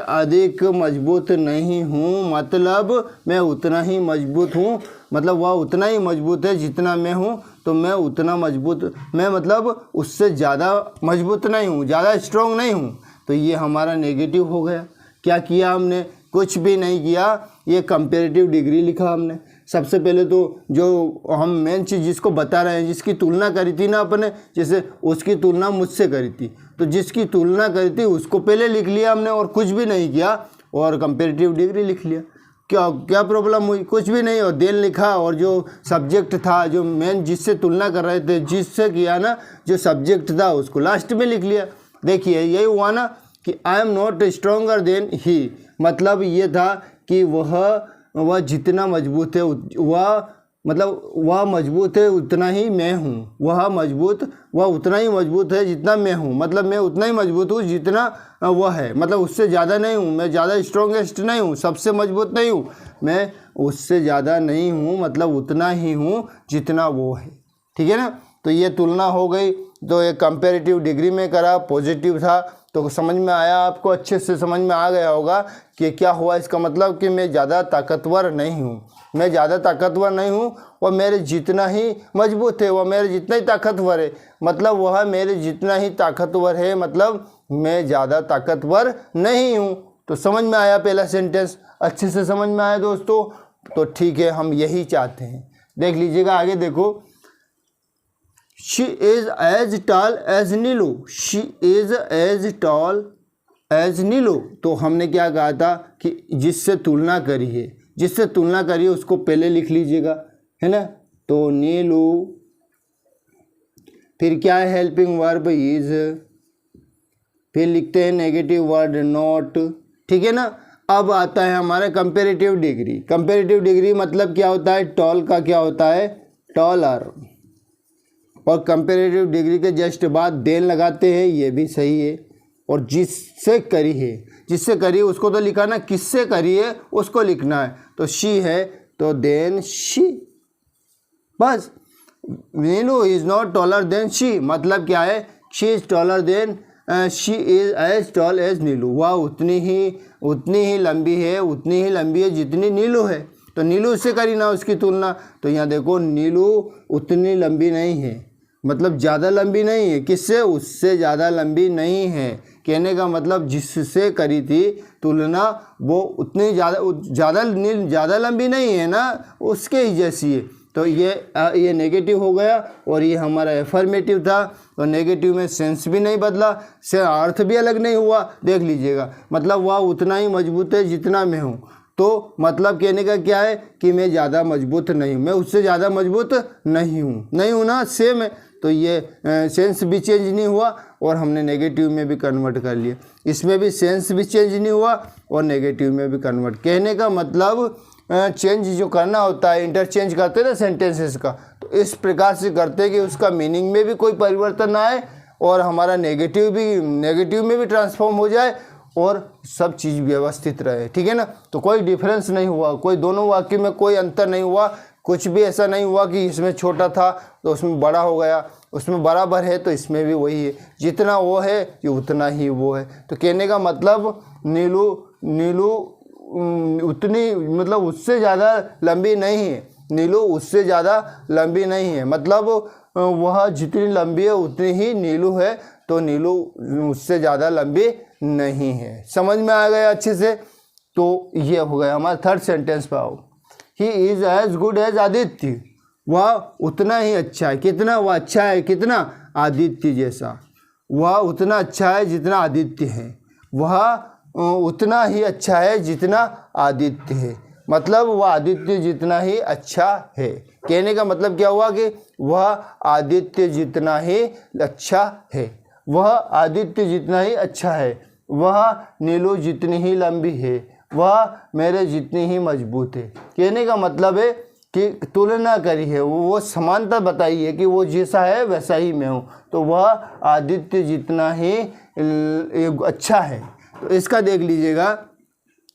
अधिक मजबूत नहीं हूँ, मतलब मैं उतना ही मजबूत हूँ। मतलब वह उतना ही मजबूत है जितना मैं हूँ, तो मैं उतना मजबूत, मैं मतलब उससे ज़्यादा मजबूत नहीं हूँ, ज़्यादा स्ट्रॉन्ग नहीं हूँ। तो ये हमारा नेगेटिव हो गया। क्या किया हमने, कुछ भी नहीं किया, ये कंपैरेटिव डिग्री लिखा हमने। सबसे पहले तो जो हम मेन चीज़ जिसको बता रहे हैं, जिसकी तुलना करी थी ना अपने, जैसे उसकी तुलना मुझसे करी थी, तो जिसकी तुलना करी थी उसको पहले लिख लिया हमने, और कुछ भी नहीं किया, और कंपैरेटिव डिग्री लिख लिया। क्या प्रॉब्लम हुई, कुछ भी नहीं। और देन लिखा, और जो सब्जेक्ट था, जो मेन जिससे तुलना कर रहे थे, जिससे किया ना, जो सब्जेक्ट था उसको लास्ट में लिख लिया। देखिए यही हुआ ना कि I am not stronger than he, मतलब ये था कि वह जितना मजबूत है, वह मजबूत है उतना ही मैं हूँ। वह उतना ही मजबूत है जितना मैं हूँ, मतलब मैं उतना ही मजबूत हूँ जितना वह है। मतलब उससे ज़्यादा नहीं हूँ, मैं ज़्यादा स्ट्रॉन्गेस्ट नहीं हूँ, सबसे मजबूत नहीं हूँ, मैं उससे ज़्यादा नहीं हूँ, मतलब उतना ही हूँ जितना वो है। ठीक है ना, तो ये तुलना हो गई। तो ये कंपैरेटिव डिग्री में करा, पॉजिटिव था, तो समझ में आया आपको, अच्छे से समझ में आ गया होगा कि क्या हुआ। इसका मतलब कि मैं ज़्यादा ताकतवर नहीं हूँ, मैं ज़्यादा ताकतवर नहीं हूँ, वह मेरे जितना ही मजबूत है, वह मेरे जितना ही ताकतवर है, मतलब वह मेरे जितना ही ताकतवर है, मतलब मैं ज़्यादा ताकतवर नहीं हूँ। तो समझ में आया पहला सेंटेंस, अच्छे से समझ में आया दोस्तों। तो ठीक है, हम यही चाहते हैं। देख लीजिएगा आगे, देखो she is as tall as Neelu, she is as tall as Neelu. तो हमने क्या कहा था कि जिससे तुलना करी है, जिससे तुलना करी है उसको पहले लिख लीजिएगा, है ना। तो नीलू, फिर क्या है, हेल्पिंग वर्ब इज, फिर लिखते हैं नेगेटिव वर्ड नॉट। ठीक है ना। अब आता है हमारा कंपैरेटिव डिग्री। कंपैरेटिव डिग्री मतलब क्या होता है, टॉल का क्या होता है, टॉलर। और कंपैरेटिव डिग्री के जस्ट बाद देन लगाते हैं, ये भी सही है। और जिससे करी है, जिससे करी है उसको तो लिखा ना, किससे करी है उसको लिखना है। तो शी है तो देन शी, बस। Neelu is not taller than she, मतलब क्या है, she is taller than, she is as tall as Neelu, वह उतनी ही लंबी है जितनी नीलू है। तो नीलू से करी ना उसकी तुलना, तो यहाँ देखो नीलू उतनी लंबी नहीं है, मतलब ज़्यादा लंबी नहीं है, किससे, उससे ज़्यादा लंबी नहीं है। कहने का मतलब जिससे करी थी तुलना वो उतनी ज़्यादा लंबी नहीं है ना, उसके ही जैसी है। तो ये नेगेटिव हो गया और ये हमारा एफर्मेटिव था, और नेगेटिव में सेंस भी नहीं बदला, से अर्थ भी अलग नहीं हुआ। देख लीजिएगा, मतलब वह उतना ही मजबूत है जितना मैं हूँ। तो मतलब कहने का क्या है कि मैं ज़्यादा मजबूत नहीं हूँ, मैं उससे ज़्यादा मजबूत नहीं हूँ ना, सेम है। तो ये सेंस भी चेंज नहीं हुआ और हमने नेगेटिव में भी कन्वर्ट कर लिया। इसमें भी सेंस भी चेंज नहीं हुआ और नेगेटिव में भी कन्वर्ट। कहने का मतलब चेंज जो करना होता है, इंटरचेंज करते हैं ना सेंटेंसेस का, तो इस प्रकार से करते हैं कि उसका मीनिंग में भी कोई परिवर्तन ना आए और हमारा नेगेटिव में भी ट्रांसफॉर्म हो जाए और सब चीज़ व्यवस्थित रहे। ठीक है ना, तो कोई डिफरेंस नहीं हुआ, कोई दोनों वाक्य में कोई अंतर नहीं हुआ, कुछ भी ऐसा नहीं हुआ कि इसमें छोटा था तो उसमें बड़ा हो गया, उसमें बराबर है तो इसमें भी वही है, जितना वो है कि उतना ही वो है। तो कहने का मतलब नीलू उतनी, मतलब उससे ज़्यादा लंबी नहीं है, नीलू उससे ज़्यादा लंबी नहीं है, मतलब वह जितनी लंबी है उतनी ही नीलू है, तो नीलू उससे ज़्यादा लंबी नहीं है। समझ में आ गया अच्छे से। तो ये हो गया हमारा थर्ड सेंटेंस पे आओ। He is as good as Aditya, वह उतना ही अच्छा है, कितना वह अच्छा है, कितना आदित्य जैसा, वह उतना अच्छा है जितना आदित्य है, वह उतना ही अच्छा है जितना आदित्य है, मतलब वह आदित्य जितना ही अच्छा है। कहने का मतलब क्या हुआ कि वह आदित्य जितना ही अच्छा है, वह आदित्य जितना ही अच्छा है, वह नीलू जितनी ही लंबी है, वह मेरे जितनी ही मजबूत है। कहने का मतलब है कि तुलना करी है, वो समानता बताई है कि वो जैसा है वैसा ही मैं हूँ, तो वह आदित्य जितना ही अच्छा है। तो इसका देख लीजिएगा,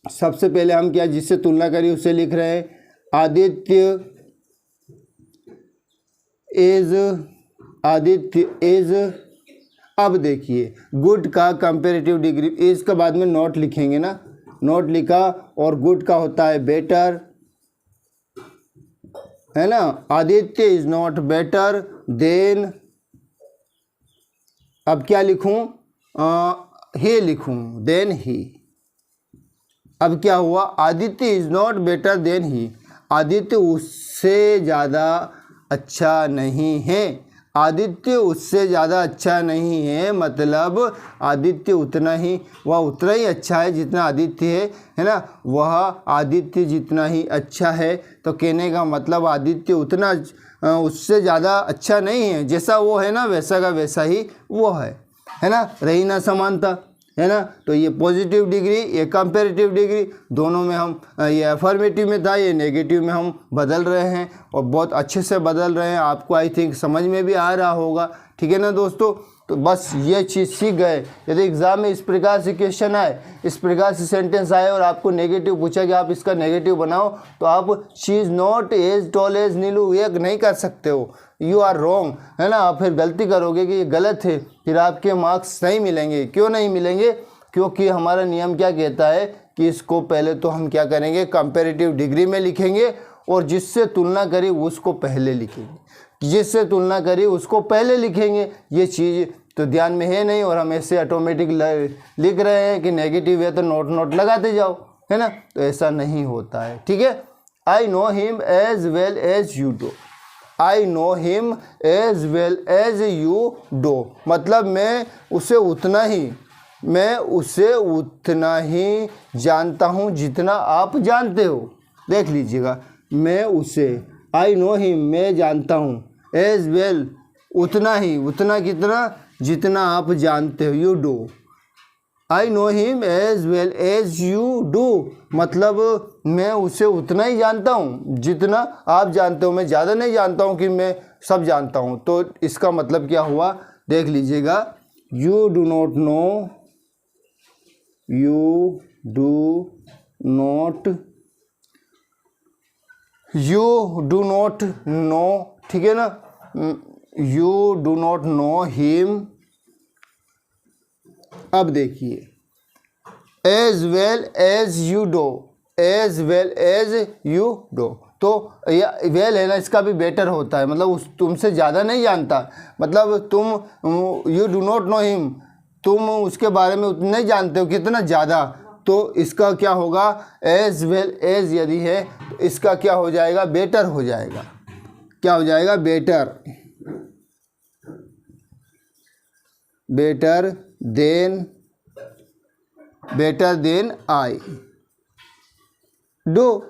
सबसे पहले हम क्या जिससे तुलना करी उससे लिख रहे हैं, आदित्य इज। अब देखिए गुड का कंपेरेटिव डिग्री, इज का बाद में नॉट लिखेंगे ना, नॉट लिखा, और गुड का होता है बेटर, है ना। Aditya is not better then, अब क्या लिखूं, ही लिखूं, देन ही। अब क्या हुआ, Aditya is not better than he, Aditya उससे ज़्यादा अच्छा नहीं है, आदित्य उससे ज़्यादा अच्छा नहीं है, मतलब आदित्य उतना ही, वह उतना ही अच्छा है जितना आदित्य है ना, वह आदित्य जितना ही अच्छा है। तो कहने का मतलब आदित्य उतना उससे ज़्यादा अच्छा नहीं है, जैसा वो है ना वैसा का वैसा ही वो है ना, रही ना समानता, है ना। तो ये पॉजिटिव डिग्री, ये कंपेरेटिव डिग्री, दोनों में हम, ये अफर्मेटिव में था, ये नेगेटिव में हम बदल रहे हैं और बहुत अच्छे से बदल रहे हैं। आपको आई थिंक समझ में भी आ रहा होगा। ठीक है ना दोस्तों, तो बस ये चीज़ सीख गए। यदि एग्ज़ाम में इस प्रकार से क्वेश्चन आए, इस प्रकार से सेंटेंस आए और आपको नेगेटिव पूछा कि आप इसका नेगेटिव बनाओ, तो आप she is not as tall as Neelu ये नहीं कर सकते हो, यू आर रॉन्ग, है ना। आप फिर गलती करोगे कि ये गलत है, फिर आपके मार्क्स नहीं मिलेंगे। क्यों नहीं मिलेंगे, क्योंकि हमारा नियम क्या कहता है कि इसको पहले तो हम क्या करेंगे, कंपेरेटिव डिग्री में लिखेंगे और जिससे तुलना करी उसको पहले लिखेंगे, जिससे तुलना करी उसको पहले लिखेंगे। ये चीज़ तो ध्यान में है नहीं और हम ऐसे ऑटोमेटिक लिख रहे हैं कि नेगेटिव है तो नोट लगाते जाओ, है ना। तो ऐसा नहीं होता है, ठीक है। I know him as well as you do, I know him as well as you do, मतलब मैं उसे उतना ही जानता हूँ जितना आप जानते हो। देख लीजिएगा, मैं उसे, आई नो हिम मैं जानता हूँ, एज वेल उतना ही, उतना कितना, जितना आप जानते हो, you do. I know him as well as you do, मतलब मैं उसे उतना ही जानता हूँ जितना आप जानते हो, मैं ज़्यादा नहीं जानता हूँ कि मैं सब जानता हूँ। तो इसका मतलब क्या हुआ, देख लीजिएगा, you do not know, you do not know, ठीक है ना, you do not know him. अब देखिए, as well as you do, as well as you do, तो या वेल है ना, इसका भी बेटर होता है, मतलब उस तुमसे ज़्यादा नहीं जानता, मतलब तुम, you do not know him, तुम उसके बारे में उतना नहीं जानते हो, कितना ज़्यादा। तो इसका क्या होगा, एज वेल एज यदि है तो इसका क्या हो जाएगा, बेटर हो जाएगा, क्या हो जाएगा, better, better than I do.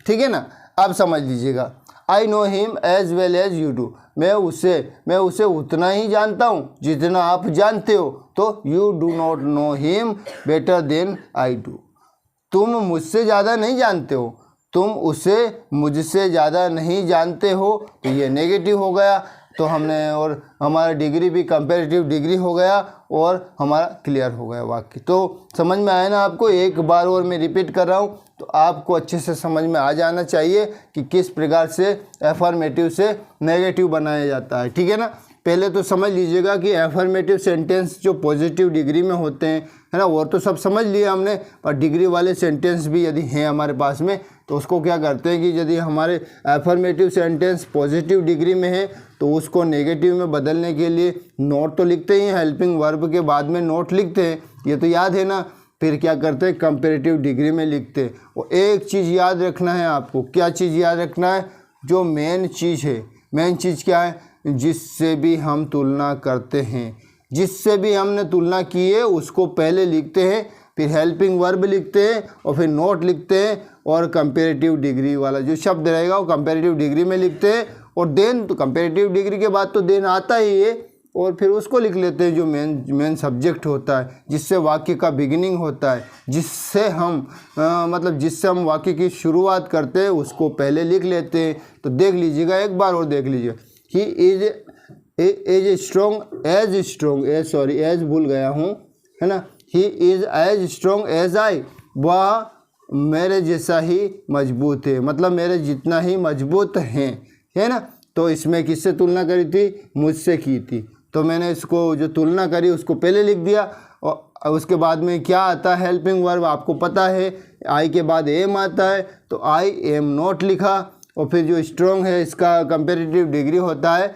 ठीक है ना। अब समझ लीजिएगा, I know him as well as you do, मैं उसे उतना ही जानता हूँ जितना आप जानते हो। तो you do not know him better than I do, तुम मुझसे ज़्यादा नहीं जानते हो, तुम उसे मुझसे ज़्यादा नहीं जानते हो। तो ये नेगेटिव हो गया, तो हमने, और हमारा डिग्री भी कंपैरेटिव डिग्री हो गया और हमारा क्लियर हो गया वाक्य। तो समझ में आया ना आपको। एक बार और मैं रिपीट कर रहा हूँ, तो आपको अच्छे से समझ में आ जाना चाहिए कि किस प्रकार से एफर्मेटिव से नेगेटिव बनाया जाता है। ठीक है ना। पहले तो समझ लीजिएगा कि एफर्मेटिव सेंटेंस जो पॉजिटिव डिग्री में होते हैं, है ना, वो तो सब समझ लिया हमने। पर डिग्री वाले सेंटेंस भी यदि हैं हमारे पास में, तो उसको क्या करते हैं कि यदि हमारे एफर्मेटिव सेंटेंस पॉजिटिव डिग्री में है तो उसको नेगेटिव में बदलने के लिए नोट तो लिखते ही हैं, हेल्पिंग वर्ब के बाद में नोट लिखते हैं, ये तो याद है ना। फिर क्या करते हैं, कंपैरेटिव डिग्री में लिखते हैं। और एक चीज़ याद रखना है आपको, क्या चीज़ याद रखना है, जो मेन चीज़ है, मेन चीज़ क्या है, जिससे भी हम तुलना करते हैं, जिससे भी हमने तुलना की है उसको पहले लिखते हैं, फिर हेल्पिंग वर्ब लिखते हैं और फिर नोट लिखते हैं, और कंपैरेटिव डिग्री वाला जो शब्द रहेगा वो कंपैरेटिव डिग्री में लिखते हैं। और देन, तो कंपैरेटिव डिग्री के बाद तो देन आता ही है, और फिर उसको लिख लेते हैं जो मेन सब्जेक्ट होता है, जिससे वाक्य का बिगिनिंग होता है, जिससे हम जिससे हम वाक्य की शुरुआत करते हैं उसको पहले लिख लेते हैं। तो देख लीजिएगा, एक बार और देख लीजिए। ही इज स्ट्रॉन्ग एज भूल गया हूँ, है ना। He is as strong as I, वह मेरे जैसा ही मजबूत है, मतलब मेरे जितना ही मजबूत हैं, है ना। तो इसमें किससे तुलना करी थी, मुझसे की थी। तो मैंने इसको जो तुलना करी उसको पहले लिख दिया, और उसके बाद में क्या आता है, हेल्पिंग वर्ब आपको पता है, आई के बाद एम आता है, तो आई एम नॉट लिखा। और फिर जो स्ट्रॉन्ग है इसका कंपैरेटिव डिग्री होता है,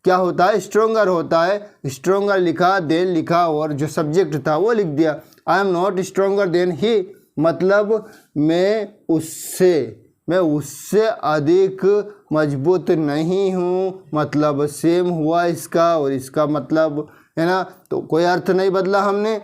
क्या होता है, स्ट्रोंगर होता है, स्ट्रोंगर लिखा, देन लिखा, और जो सब्जेक्ट था वो लिख दिया। I am not stronger than he, मतलब मैं उससे अधिक मजबूत नहीं हूँ, मतलब सेम हुआ इसका और इसका, मतलब, है ना। तो कोई अर्थ नहीं बदला हमने।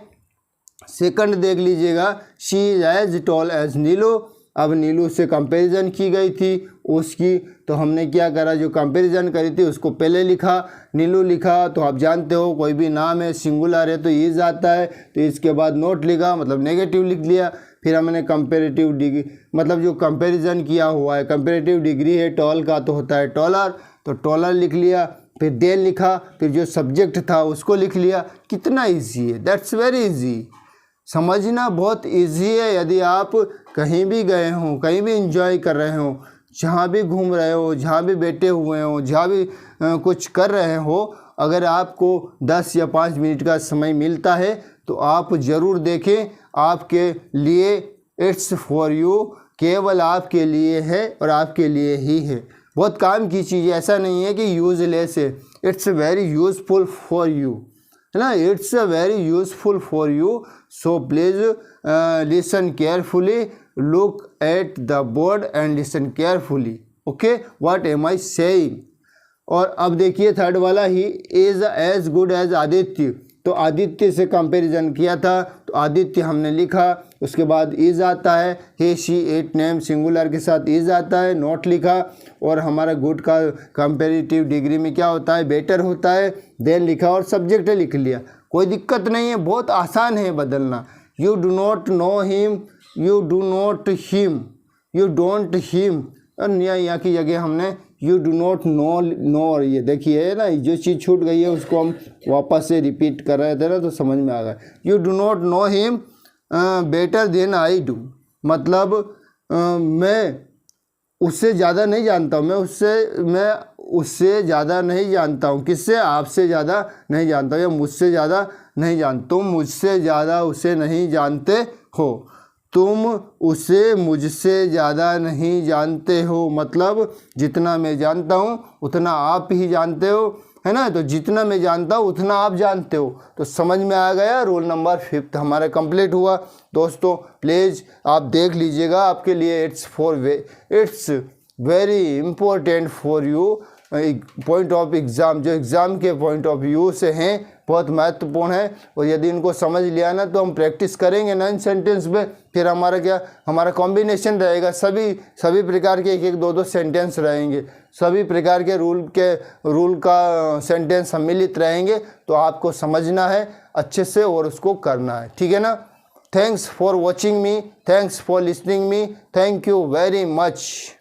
सेकंड देख लीजिएगा, she is as tall as Neelu, अब नीलू से कंपैरिजन की गई थी उसकी, तो हमने क्या करा, जो कंपैरिजन करी थी उसको पहले लिखा, नीलू लिखा। तो आप जानते हो कोई भी नाम है सिंगुलर है तो इज आता है, तो इसके बाद नोट लिखा, मतलब नेगेटिव लिख लिया। फिर हमने कंपैरेटिव डिग्री, मतलब जो कंपैरिजन किया हुआ है, कंपैरेटिव डिग्री है टॉल का तो होता है टॉलर, तो टॉलर लिख लिया। फिर देन लिखा, फिर जो सब्जेक्ट था उसको लिख लिया। कितना ईजी है, दैट्स वेरी इजी, समझना बहुत इजी है। यदि आप कहीं भी गए हों, कहीं भी इंजॉय कर रहे हो, जहाँ भी घूम रहे हो, जहाँ भी बैठे हुए हो, जहाँ भी कुछ कर रहे हो, अगर आपको 10 या 5 मिनट का समय मिलता है तो आप ज़रूर देखें। आपके लिए, इट्स फॉर यू, केवल आपके लिए है और आपके लिए ही है। बहुत काम की चीज़ है, ऐसा नहीं है कि यूज़लेस है, it's very useful for you, है ना, it's very useful for you. So please listen carefully, look at the board and listen carefully, okay, what am I saying. और अब देखिए थर्ड वाला, he is as good as Aditya, तो आदित्य से comparison किया था, तो आदित्य हमने लिखा, उसके बाद इज़ आता है, हे शी इट नेम सिंगुलर के साथ इज़ आता है, नॉट लिखा। और हमारा गुड का कंपैरेटिव डिग्री में क्या होता है, बेटर होता है, देन लिखा और सब्जेक्ट लिख लिया। कोई दिक्कत नहीं है, बहुत आसान है बदलना। You do not know him, you do not him, you don't him, और यहाँ की जगह हमने यू डू नॉट नो, और ये देखिए ना, जो चीज़ छूट गई है उसको हम वापस से रिपीट कर रहे थे ना, तो समझ में आ गया। You do not know him better than I do, मतलब मैं उससे ज़्यादा नहीं जानता हूँ, मैं उससे ज़्यादा नहीं जानता हूँ, किससे, आपसे ज़्यादा नहीं जानता हूँ, या मुझसे ज़्यादा नहीं जानता, तुम मुझसे ज़्यादा उसे नहीं जानते हो, तुम उसे मुझसे ज़्यादा नहीं जानते हो, मतलब जितना मैं जानता हूँ उतना आप ही जानते हो, है ना। तो जितना मैं जानता हूँ उतना आप जानते हो, तो समझ में आ गया। रोल नंबर 5 हमारा कंप्लीट हुआ। दोस्तों प्लीज़ आप देख लीजिएगा, आपके लिए it's very important for you point of exam, जो एग्ज़ाम के पॉइंट ऑफ व्यू से हैं, बहुत महत्वपूर्ण है। और यदि इनको समझ लिया ना तो हम प्रैक्टिस करेंगे ना इन सेंटेंस में, फिर हमारा क्या, हमारा कॉम्बिनेशन रहेगा, सभी प्रकार के एक एक दो दो सेंटेंस रहेंगे, सभी प्रकार के रूल का सेंटेंस सम्मिलित रहेंगे। तो आपको समझना है अच्छे से और उसको करना है, ठीक है ना। Thanks for watching me, thanks for listening me, thank you very much.